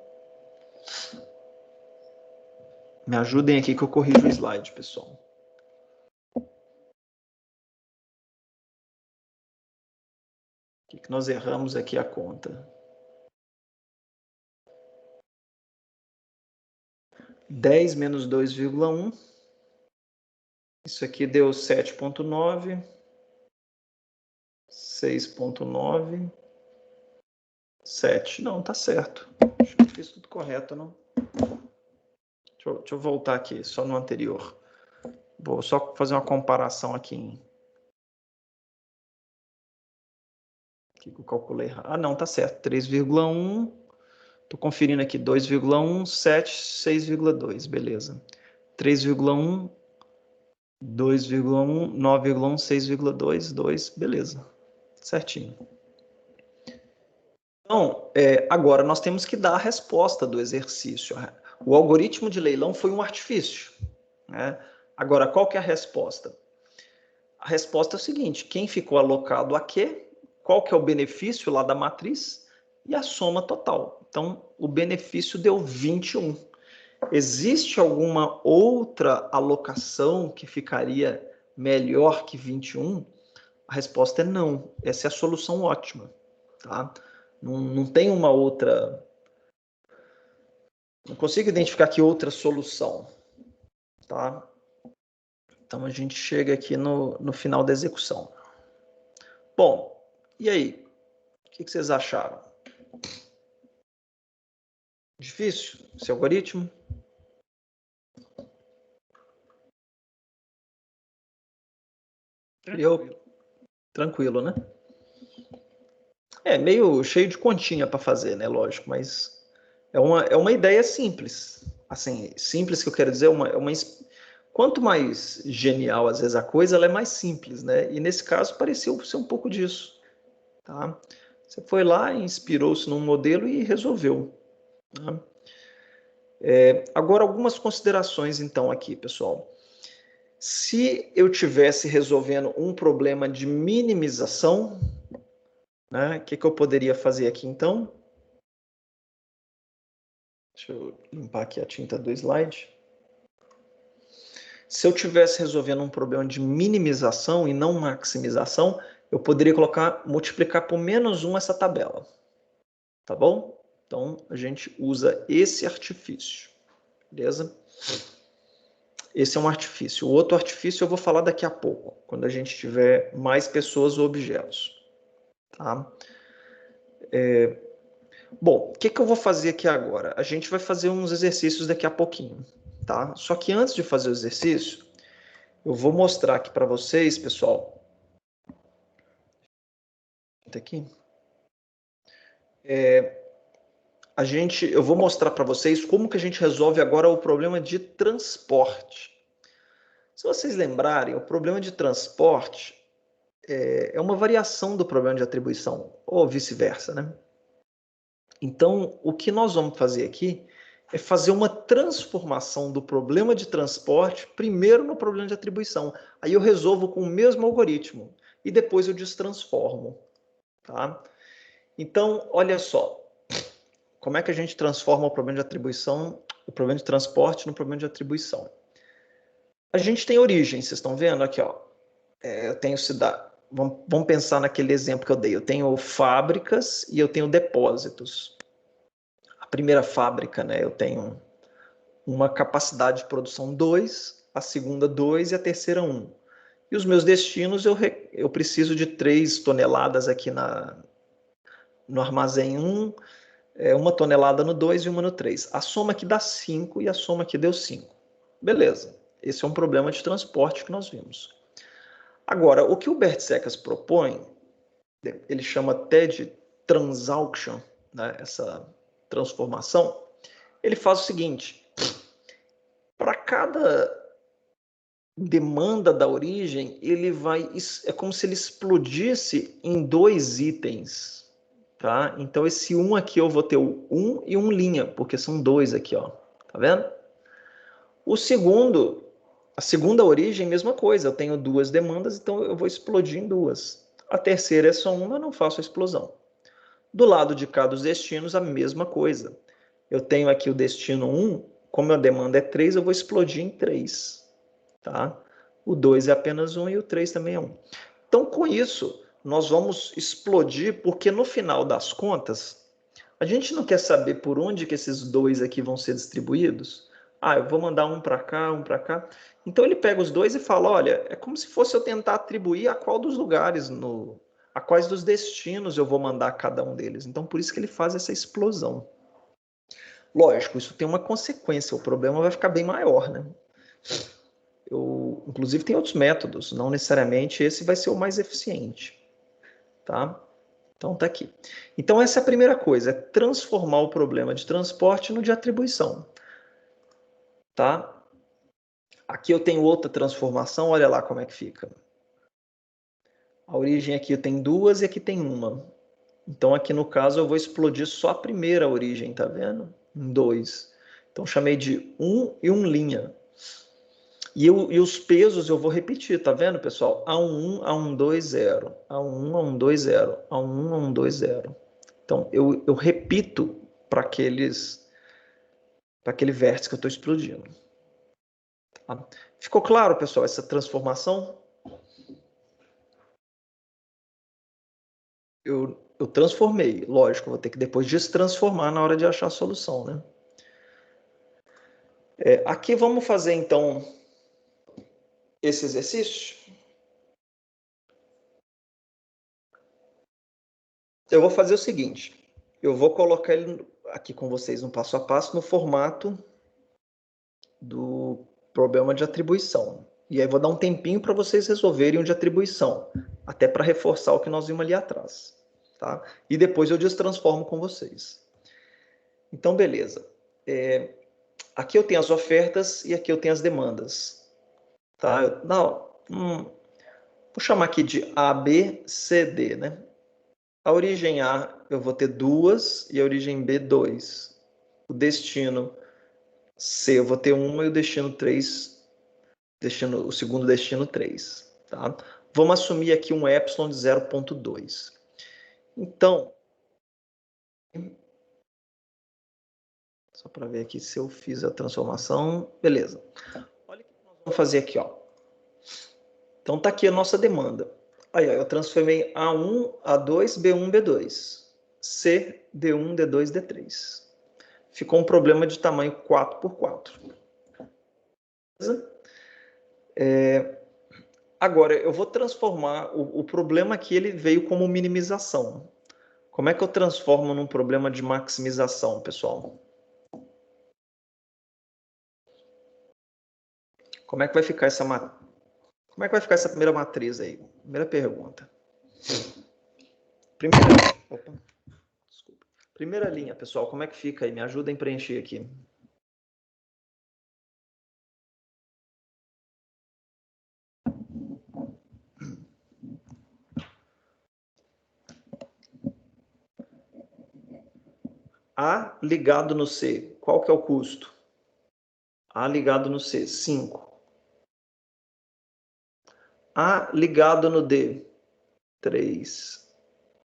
Me ajudem aqui que eu corrijo o slide, pessoal. O que nós erramos aqui a conta? 10 menos 2,1. Isso aqui deu 7,9. 6,9. 7. Não, tá certo. Acho que eu fiz tudo correto, não? Deixa eu voltar aqui, só no anterior. Vou só fazer uma comparação aqui. Aqui que eu calculei errado. Ah, não, tá certo. 3,1. Estou conferindo aqui. 2,1, 7, 6,2. Beleza. 3,1, 2,1, 9,1, 6,2, 2. Beleza. Certinho. Então, agora nós temos que dar a resposta do exercício. O algoritmo de leilão foi um artifício. Né? Agora, qual que é a resposta? A resposta é o seguinte, quem ficou alocado a quê? Qual que é o benefício lá da matriz? E a soma total. Então, o benefício deu 21. Existe alguma outra alocação que ficaria melhor que 21? A resposta é não. Essa é a solução ótima. Tá? Não tem uma outra... Não consigo identificar aqui outra solução. Tá? Então, a gente chega aqui no final da execução. Bom, e aí? O que vocês acharam? Difícil esse algoritmo? Tranquilo, né? Meio cheio de continha para fazer, né? Lógico, mas é uma ideia simples. Assim, simples que eu quero dizer, quanto mais genial às vezes a coisa, ela é mais simples, né? E nesse caso pareceu ser um pouco disso, tá? Você foi lá, inspirou-se num modelo e resolveu. Tá? Agora algumas considerações então aqui, pessoal. Se eu tivesse resolvendo um problema de minimização, né, o que eu poderia fazer aqui então? Deixa eu limpar aqui a tinta do slide. Se eu tivesse resolvendo um problema de minimização e não maximização, eu poderia multiplicar por -1 essa tabela. Tá bom? Então, a gente usa esse artifício. Beleza? Esse é um artifício. O outro artifício eu vou falar daqui a pouco, quando a gente tiver mais pessoas ou objetos. Tá? Bom, o que eu vou fazer aqui agora? A gente vai fazer uns exercícios daqui a pouquinho. Tá? Só que antes de fazer o exercício, eu vou mostrar aqui para vocês, pessoal. Aqui. Eu vou mostrar para vocês como que a gente resolve agora o problema de transporte. Se vocês lembrarem, o problema de transporte é uma variação do problema de atribuição, ou vice-versa, né? Então, o que nós vamos fazer aqui é fazer uma transformação do problema de transporte primeiro no problema de atribuição. Aí eu resolvo com o mesmo algoritmo e depois eu destransformo. Tá? Então, olha só. Como é que a gente transforma o problema de atribuição, o problema de transporte no problema de atribuição? A gente tem origem, vocês estão vendo aqui, ó. Eu tenho cidade. Vamos pensar naquele exemplo que eu dei. Eu tenho fábricas e eu tenho depósitos. A primeira fábrica, né, eu tenho uma capacidade de produção 2, a segunda 2 e a terceira 1. E os meus destinos, eu preciso de 3 toneladas aqui no armazém 1, 1 tonelada no 2 e 1 no 3. A soma aqui dá 5 e a soma aqui deu 5. Beleza, esse é um problema de transporte que nós vimos. Agora, o que o Bert Secas propõe, ele chama até de transauction, né, essa transformação, ele faz o seguinte: para cada demanda da origem, é como se ele explodisse em 2 itens, tá? Então esse 1 aqui eu vou ter o 1 e 1 linha, porque são 2 aqui, ó. Tá vendo? A segunda origem, mesma coisa, eu tenho 2 demandas, então eu vou explodir em 2. A terceira é só uma, eu não faço a explosão. Do lado de cá dos destinos, a mesma coisa. Eu tenho aqui o destino 1, como a demanda é 3, eu vou explodir em 3. Tá? O 2 é apenas 1 e o 3 também é 1. Então, com isso, nós vamos explodir, porque no final das contas, a gente não quer saber por onde que esses 2 aqui vão ser distribuídos. Eu vou mandar um para cá, um para cá. Então, ele pega os 2 e fala, olha, é como se fosse eu tentar atribuir a qual dos lugares, a quais dos destinos eu vou mandar cada um deles. Então, por isso que ele faz essa explosão. Lógico, isso tem uma consequência, o problema vai ficar bem maior, né? Inclusive, tem outros métodos, não necessariamente esse vai ser o mais eficiente. Tá? Então, tá aqui. Então, essa é a primeira coisa, é transformar o problema de transporte no de atribuição. Tá? Aqui eu tenho outra transformação, olha lá como é que fica. A origem aqui tem 2 e aqui tem 1. Então, aqui no caso, eu vou explodir só a primeira origem, tá vendo? Em 2. Então, chamei de 1 e 1 linha. E os pesos eu vou repetir, tá vendo, pessoal? A1, A1, 0. A1, A1, 0. A1, A1, 0. Então, eu repito para aquele vértice que eu estou explodindo. Tá? Ficou claro, pessoal, essa transformação? Eu transformei. Lógico, vou ter que depois destransformar na hora de achar a solução, né? Aqui vamos fazer, então, esse exercício. Eu vou fazer o seguinte. Eu vou colocar ele aqui com vocês no passo a passo no formato do problema de atribuição. E aí vou dar um tempinho para vocês resolverem o de atribuição, até para reforçar o que nós vimos ali atrás. Tá? E depois eu destransformo com vocês. Então, beleza. Aqui eu tenho as ofertas e aqui eu tenho as demandas. Tá? Vou chamar aqui de A, B, C, D. Né? A origem A eu vou ter 2 e a origem B 2. O destino C eu vou ter 1 e o destino 3, o segundo destino 3. Tá? Vamos assumir aqui um epsilon de 0,2. Então, só para ver aqui se eu fiz a transformação. Beleza. Olha o que nós vamos fazer aqui. Ó. Então, está aqui a nossa demanda. Aí, ó, eu transformei A1, A2, B1, B2. C, D1, D2, D3. Ficou um problema de tamanho 4x4. Beleza? Agora, eu vou transformar... O problema aqui ele veio como minimização. Como é que eu transformo num problema de maximização, pessoal? Como é que vai ficar essa primeira matriz aí? Primeira pergunta. Primeira linha, pessoal, como é que fica aí? Me ajudem a preencher aqui. A ligado no C, qual que é o custo? A ligado no C, 5. A ligado no D, 3.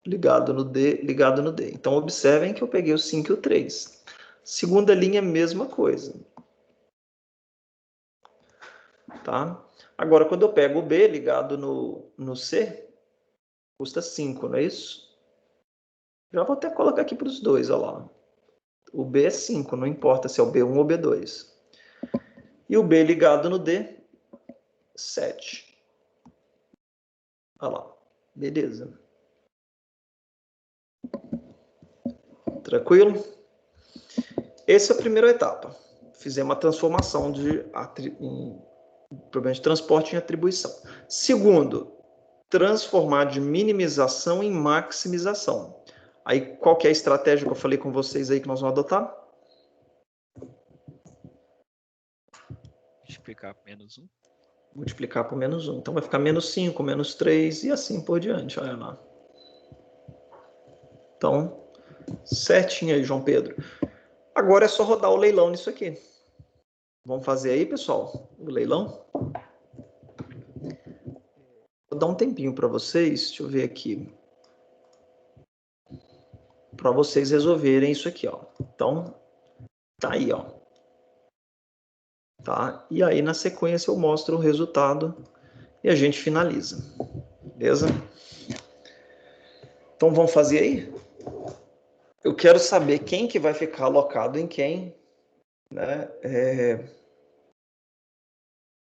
Ligado no D, ligado no D. Então, observem que eu peguei o 5 e o 3. Segunda linha, mesma coisa. Tá? Agora, quando eu pego o B ligado no C, custa 5, não é isso? Já vou até colocar aqui para os dois, olha lá. O B é 5, não importa se é o B1 ou B2. E o B ligado no D, 7. Olha lá. Beleza. Tranquilo? Essa é a primeira etapa. Fizemos a transformação de problema de transporte em atribuição. Segundo, transformar de minimização em maximização. Aí, qual que é a estratégia que eu falei com vocês aí que nós vamos adotar? Multiplicar por -1. Multiplicar por -1. Então, vai ficar -5, -3 e assim por diante. Olha lá. Então, certinho aí, João Pedro. Agora é só rodar o leilão nisso aqui. Vamos fazer aí, pessoal, o leilão? Vou dar um tempinho para vocês, deixa eu ver aqui, para vocês resolverem isso aqui, ó. Então, tá aí, ó. Tá? E aí, na sequência, eu mostro o resultado e a gente finaliza. Beleza? Então, vamos fazer aí? Eu quero saber quem que vai ficar alocado em quem, né?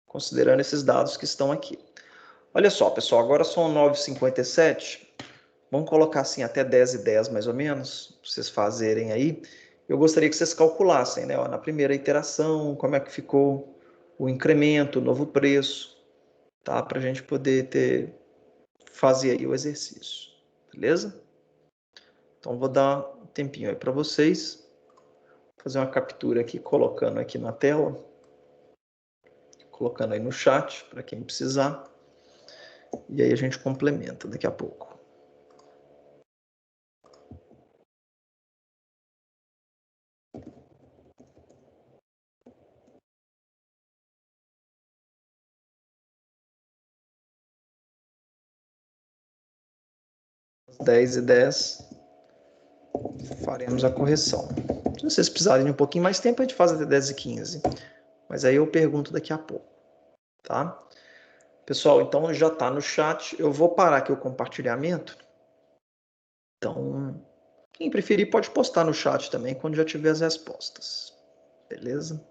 Considerando esses dados que estão aqui. Olha só, pessoal, agora são 9h57. Vamos colocar assim até 10h10, mais ou menos, para vocês fazerem aí. Eu gostaria que vocês calculassem, né? Ó, na primeira iteração, como é que ficou o incremento, o novo preço, tá? Para a gente poder fazer aí o exercício, beleza? Então, vou dar um tempinho aí para vocês. Fazer uma captura aqui, colocando aqui na tela. Colocando aí no chat, para quem precisar. E aí a gente complementa daqui a pouco. Às 10h10, faremos a correção. Se vocês precisarem de um pouquinho mais tempo, a gente faz até 10h15. Mas aí eu pergunto daqui a pouco, tá? Pessoal, então já está no chat. Eu vou parar aqui o compartilhamento. Então, quem preferir pode postar no chat também quando já tiver as respostas. Beleza?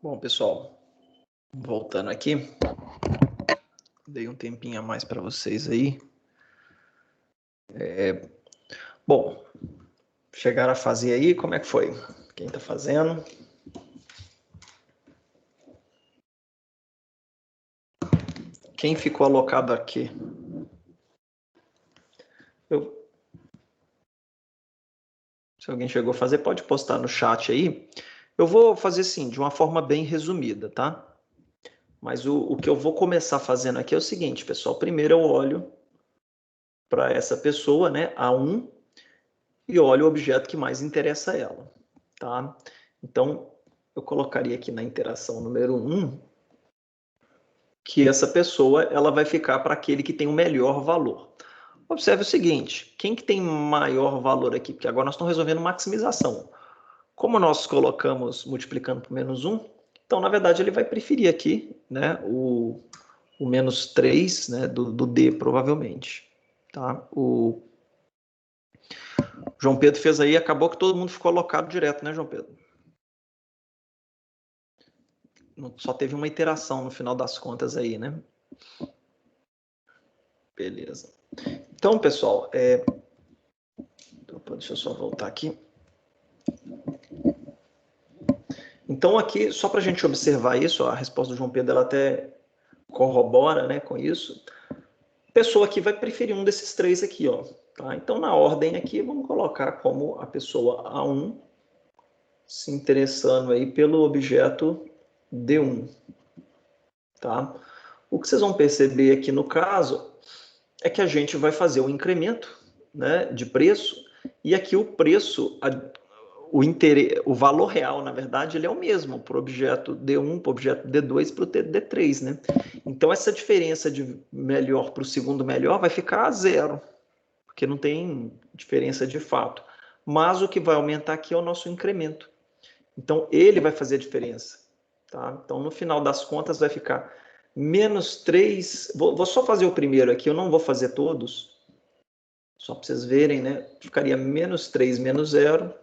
Bom, pessoal, voltando aqui, dei um tempinho a mais para vocês aí. Bom, chegaram a fazer aí, como é que foi? Quem está fazendo? Quem ficou alocado aqui? Se alguém chegou a fazer, pode postar no chat aí. Eu vou fazer assim, de uma forma bem resumida, tá? Mas o que eu vou começar fazendo aqui é o seguinte, pessoal. Primeiro eu olho para essa pessoa, né, A1, e olho o objeto que mais interessa a ela, tá? Então, eu colocaria aqui na interação número 1 que essa pessoa ela vai ficar para aquele que tem o melhor valor. Observe o seguinte, quem que tem maior valor aqui? Porque agora nós estamos resolvendo maximização. Como nós colocamos multiplicando por menos 1, então, na verdade, ele vai preferir aqui, né, o menos 3, né, do D, provavelmente. Tá? O João Pedro fez aí, acabou que todo mundo ficou alocado direto, né, João Pedro? Só teve uma iteração no final das contas aí, né? Beleza. Então, pessoal, deixa eu só voltar aqui. Então, aqui, só para a gente observar isso, a resposta do João Pedro ela até corrobora, né, com isso. A pessoa aqui vai preferir um desses três aqui, ó. Tá? Então, na ordem aqui, vamos colocar como a pessoa A1 se interessando aí pelo objeto D1. Tá? O que vocês vão perceber aqui no caso é que a gente vai fazer o incremento, né, de preço, e aqui o preço, o valor real, na verdade, ele é o mesmo para o objeto D1, para o objeto D2 e para o D3, né? Então, essa diferença de melhor para o segundo melhor vai ficar a zero, porque não tem diferença de fato. Mas o que vai aumentar aqui é o nosso incremento. Então, ele vai fazer a diferença. Tá? Então, no final das contas, vai ficar menos 3. Vou só fazer o primeiro aqui, eu não vou fazer todos, só para vocês verem, né? Ficaria menos 3 menos 0,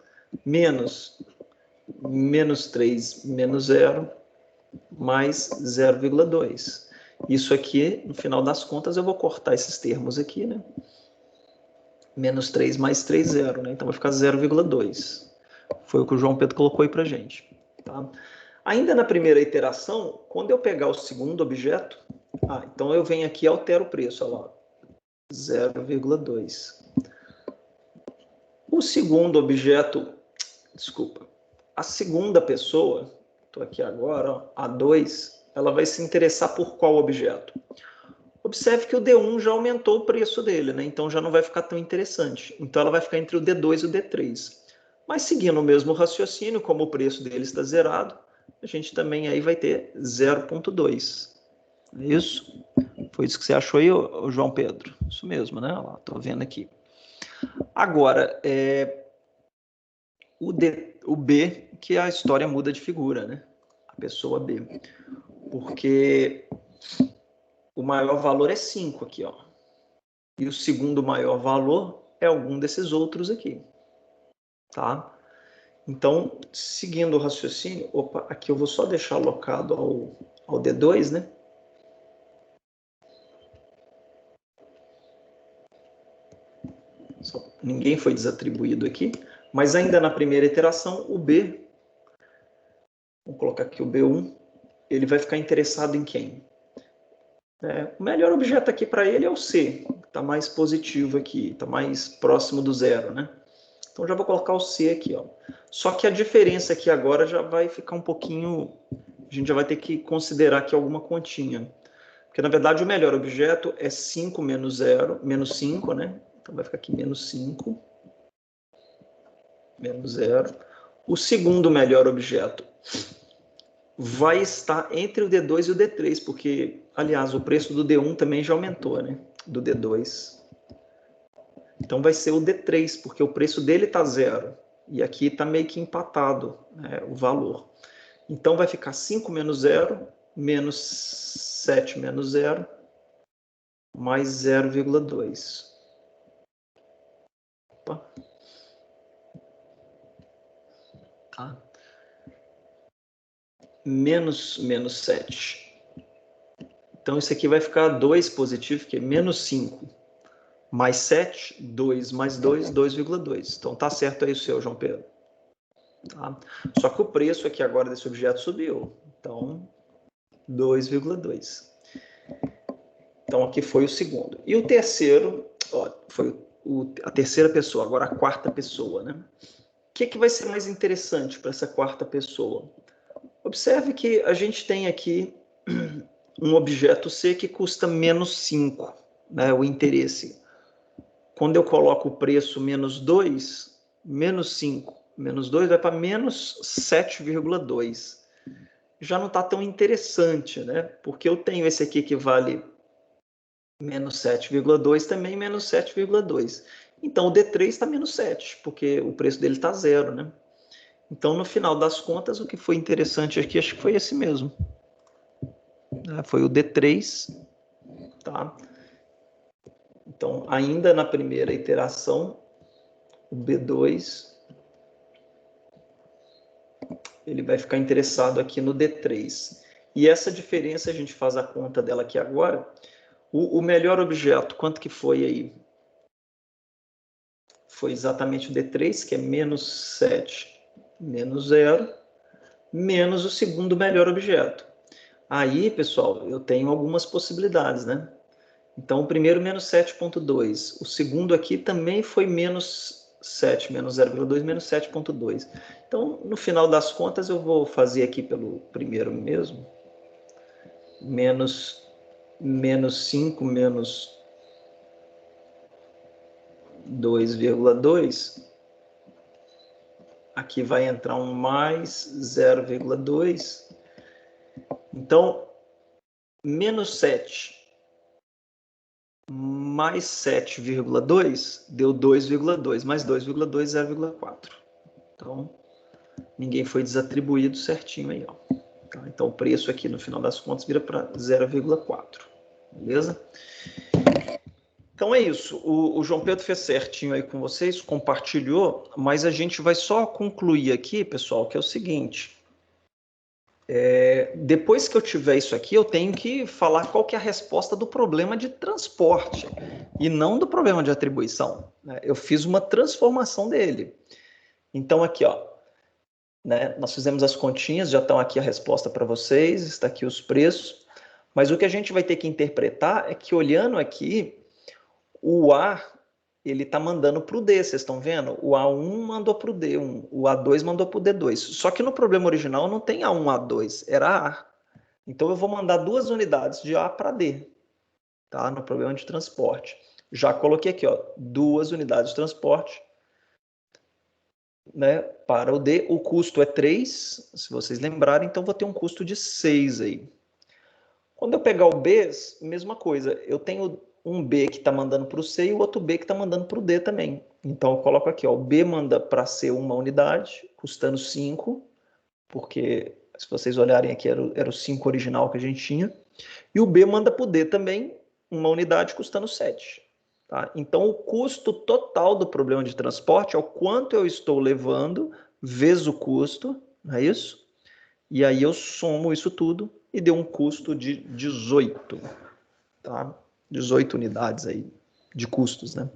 menos 3 menos 0, mais 0,2. Isso aqui, no final das contas, eu vou cortar esses termos aqui, né? Menos 3 mais 3, 0, né? Então vai ficar 0,2. Foi o que o João Pedro colocou aí para gente. Tá? Ainda na primeira iteração, quando eu pegar o segundo objeto, então eu venho aqui e altero o preço, olha lá, 0,2. O segundo objeto, desculpa, a segunda pessoa, estou aqui agora, ó, A2, ela vai se interessar por qual objeto? Observe que o D1 já aumentou o preço dele, né? Então já não vai ficar tão interessante. Então ela vai ficar entre o D2 e o D3. Mas seguindo o mesmo raciocínio, como o preço dele está zerado, a gente também aí vai ter 0,2. É isso? Foi isso que você achou aí, João Pedro? Isso mesmo, né? Estou vendo aqui. Agora, o B, que a história muda de figura, né? A pessoa B. Porque o maior valor é 5 aqui, ó. E o segundo maior valor é algum desses outros aqui. Tá? Então, seguindo o raciocínio, aqui eu vou só deixar alocado ao D2, né? Ninguém foi desatribuído aqui, mas ainda na primeira iteração, o B, vamos colocar aqui o B1, ele vai ficar interessado em quem? O melhor objeto aqui para ele é o C, que está mais positivo aqui, está mais próximo do zero, né? Então já vou colocar o C aqui, ó. Só que a diferença aqui agora já vai ficar um pouquinho, a gente já vai ter que considerar aqui alguma continha. Porque na verdade o melhor objeto é 5 menos 0, menos 5, né? Então vai ficar aqui menos 5, menos 0. O segundo melhor objeto vai estar entre o D2 e o D3, porque, aliás, o preço do D1 também já aumentou, né? Do D2. Então vai ser o D3, porque o preço dele está 0. E aqui está meio que empatado, né, o valor. Então vai ficar 5 menos 0, menos 7 menos 0, mais 0,2. Tá? menos 7. Então, isso aqui vai ficar 2 positivo, que é menos 5. Mais 7, 2 mais 2, 2,2. Então, tá certo aí o seu, João Pedro. Tá? Só que o preço aqui agora desse objeto subiu. Então, 2,2. Então, aqui foi o segundo. E o terceiro, ó, foi a terceira pessoa, agora a quarta pessoa, né? O que vai ser mais interessante para essa quarta pessoa? Observe que a gente tem aqui um objeto C que custa menos 5, né, o interesse. Quando eu coloco o preço menos 2, menos 5, menos 2 vai para menos 7,2. Já não está tão interessante, né? Porque eu tenho esse aqui que vale menos 7,2 também, menos 7,2. Então, o D3 está menos 7, porque o preço dele está 0, né? Então, no final das contas, o que foi interessante aqui, acho que foi esse mesmo. Foi o D3, tá? Então, ainda na primeira iteração, o B2, ele vai ficar interessado aqui no D3. E essa diferença, a gente faz a conta dela aqui agora. O melhor objeto, quanto que foi aí? Foi exatamente o D3, que é menos 7, menos 0, menos o segundo melhor objeto. Aí, pessoal, eu tenho algumas possibilidades, né? Então, o primeiro, menos 7,2. O segundo aqui também foi menos 7, menos 0,2, menos 7,2. Então, no final das contas, eu vou fazer aqui pelo primeiro mesmo. Menos 5, menos 2,2. Aqui vai entrar um mais 0,2. Então, menos 7 mais 7,2 deu 2,2, mais 2,2, 0,4. Então, ninguém foi desatribuído certinho aí, ó. Tá? Então, o preço aqui, no final das contas, vira para 0,4. Beleza? Então, é isso. O João Pedro fez certinho aí com vocês, compartilhou, mas a gente vai só concluir aqui, pessoal, que é o seguinte. Depois que eu tiver isso aqui, eu tenho que falar qual que é a resposta do problema de transporte e não do problema de atribuição, né? Eu fiz uma transformação dele. Então, aqui, ó, né, nós fizemos as continhas, já estão aqui a resposta para vocês, está aqui os preços, mas o que a gente vai ter que interpretar é que, olhando aqui, o A, ele está mandando para o D, vocês estão vendo? O A1 mandou para o D1, o A2 mandou para o D2. Só que no problema original não tem A1, A2, era A. Então eu vou mandar 2 unidades de A para D, tá? No problema de transporte. Já coloquei aqui, ó, 2 unidades de transporte, né, para o D. O custo é 3, se vocês lembrarem, então vou ter um custo de 6 aí. Quando eu pegar o B, mesma coisa. Eu tenho um B que está mandando para o C e o outro B que está mandando para o D também. Então, eu coloco aqui, ó, o B manda para C uma unidade, custando 5, porque, se vocês olharem aqui, era o 5 original que a gente tinha. E o B manda para o D também uma unidade, custando 7. Tá? Então, o custo total do problema de transporte é o quanto eu estou levando vezes o custo, não é isso? E aí eu somo isso tudo e deu um custo de 18, tá? 18 unidades aí de custos, né?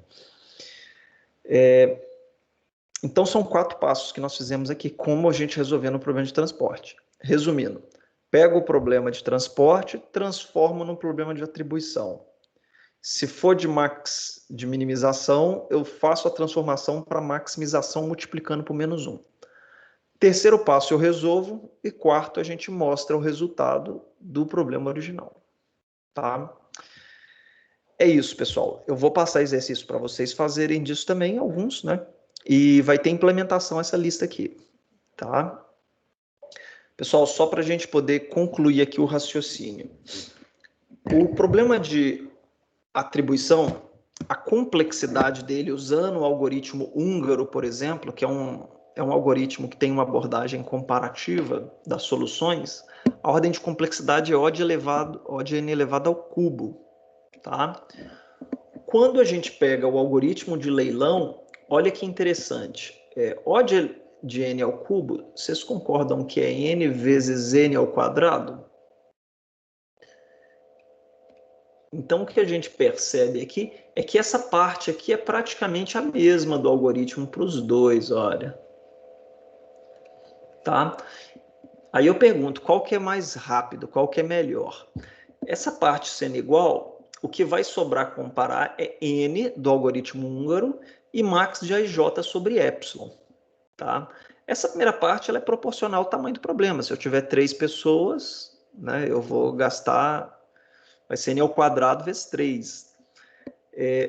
Então, são 4 passos que nós fizemos aqui, como a gente resolvendo o problema de transporte. Resumindo, pego o problema de transporte, transformo num problema de atribuição. Se for de minimização, eu faço a transformação para maximização multiplicando por menos 1. Terceiro passo eu resolvo e quarto a gente mostra o resultado do problema original, tá? É isso, pessoal. Eu vou passar exercício para vocês fazerem disso também, alguns, né? E vai ter implementação essa lista aqui, tá? Pessoal, só para a gente poder concluir aqui o raciocínio. O problema de atribuição, a complexidade dele, usando o algoritmo húngaro, por exemplo, que é um algoritmo que tem uma abordagem comparativa das soluções, a ordem de complexidade é O de n elevado ao cubo, tá? Quando a gente pega o algoritmo de leilão, olha que interessante. O de de n ao cubo, vocês concordam que é n vezes n ao quadrado? Então, o que a gente percebe aqui é que essa parte aqui é praticamente a mesma do algoritmo para os dois, olha. Tá? Aí eu pergunto, qual que é mais rápido, qual que é melhor? Essa parte sendo igual, o que vai sobrar comparar é n do algoritmo húngaro e max de AJ sobre epsilon. Tá? Essa primeira parte ela é proporcional ao tamanho do problema. Se eu tiver 3 pessoas, né, eu vou gastar, vai ser n ao quadrado vezes 3.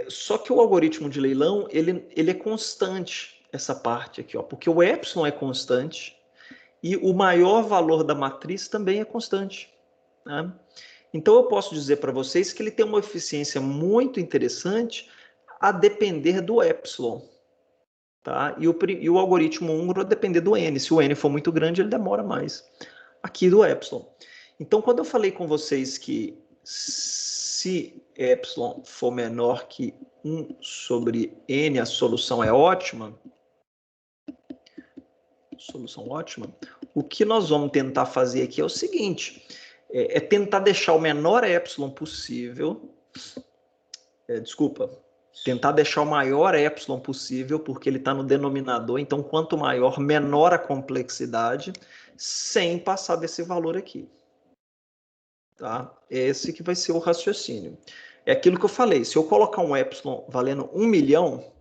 Só que o algoritmo de leilão, ele é constante, essa parte aqui, ó, porque o epsilon é constante e o maior valor da matriz também é constante. Né? Então, eu posso dizer para vocês que ele tem uma eficiência muito interessante a depender do epsilon. Tá? E o algoritmo húngaro a depender do n. Se o n for muito grande, ele demora mais. Aqui do epsilon. Então, quando eu falei com vocês que se epsilon for menor que 1 sobre n, a solução é ótima. Solução ótima. O que nós vamos tentar fazer aqui é o seguinte, é tentar deixar o menor epsilon possível, tentar deixar o maior epsilon possível, porque ele está no denominador, então quanto maior, menor a complexidade, sem passar desse valor aqui. Tá? Esse que vai ser o raciocínio. É aquilo que eu falei, se eu colocar um epsilon valendo 1 milhão,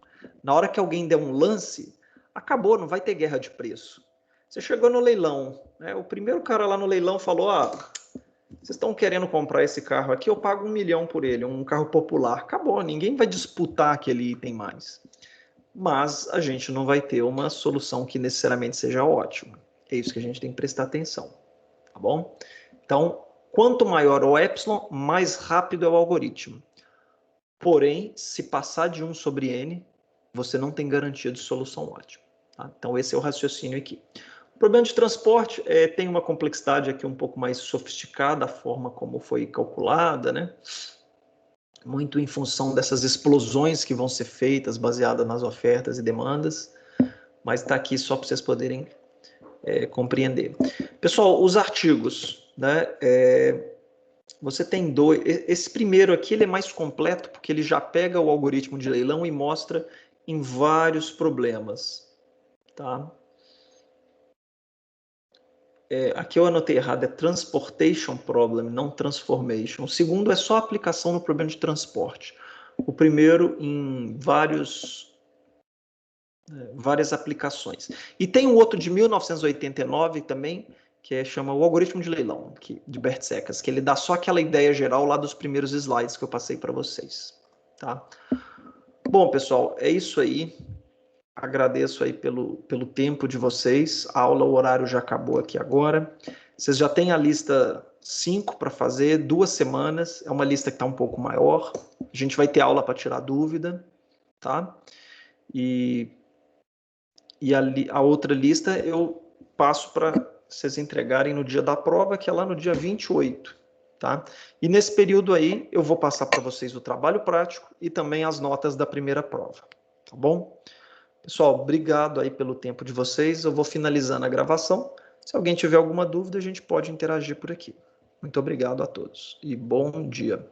na hora que alguém der um lance, acabou, não vai ter guerra de preço. Você chegou no leilão, né? O primeiro cara lá no leilão falou, vocês estão querendo comprar esse carro aqui, eu pago 1 milhão por ele, um carro popular. Acabou, ninguém vai disputar aquele item mais. Mas a gente não vai ter uma solução que necessariamente seja ótima. É isso que a gente tem que prestar atenção, tá bom? Então, quanto maior o epsilon, mais rápido é o algoritmo. Porém, se passar de 1 sobre n, você não tem garantia de solução ótima. Tá? Então, esse é o raciocínio aqui. O problema de transporte tem uma complexidade aqui um pouco mais sofisticada, a forma como foi calculada, né? Muito em função dessas explosões que vão ser feitas baseadas nas ofertas e demandas, mas está aqui só para vocês poderem compreender. Pessoal, os artigos, né? Você tem dois. Esse primeiro aqui ele é mais completo porque ele já pega o algoritmo de leilão e mostra em vários problemas, tá? Aqui eu anotei errado, é transportation problem, não transformation. O segundo é só aplicação no problema de transporte. O primeiro em várias aplicações. E tem um outro de 1989 também, que chama o algoritmo de leilão, de Bert Secas, que ele dá só aquela ideia geral lá dos primeiros slides que eu passei para vocês. Tá? Bom, pessoal, é isso aí. Agradeço aí pelo tempo de vocês. A aula, o horário já acabou aqui agora. Vocês já têm a lista 5 para fazer, 2 semanas. É uma lista que está um pouco maior. A gente vai ter aula para tirar dúvida, tá? E a outra lista eu passo para vocês entregarem no dia da prova, que é lá no dia 28, tá? E nesse período aí, eu vou passar para vocês o trabalho prático e também as notas da primeira prova, tá bom? Pessoal, obrigado aí pelo tempo de vocês. Eu vou finalizando a gravação. Se alguém tiver alguma dúvida, a gente pode interagir por aqui. Muito obrigado a todos e bom dia.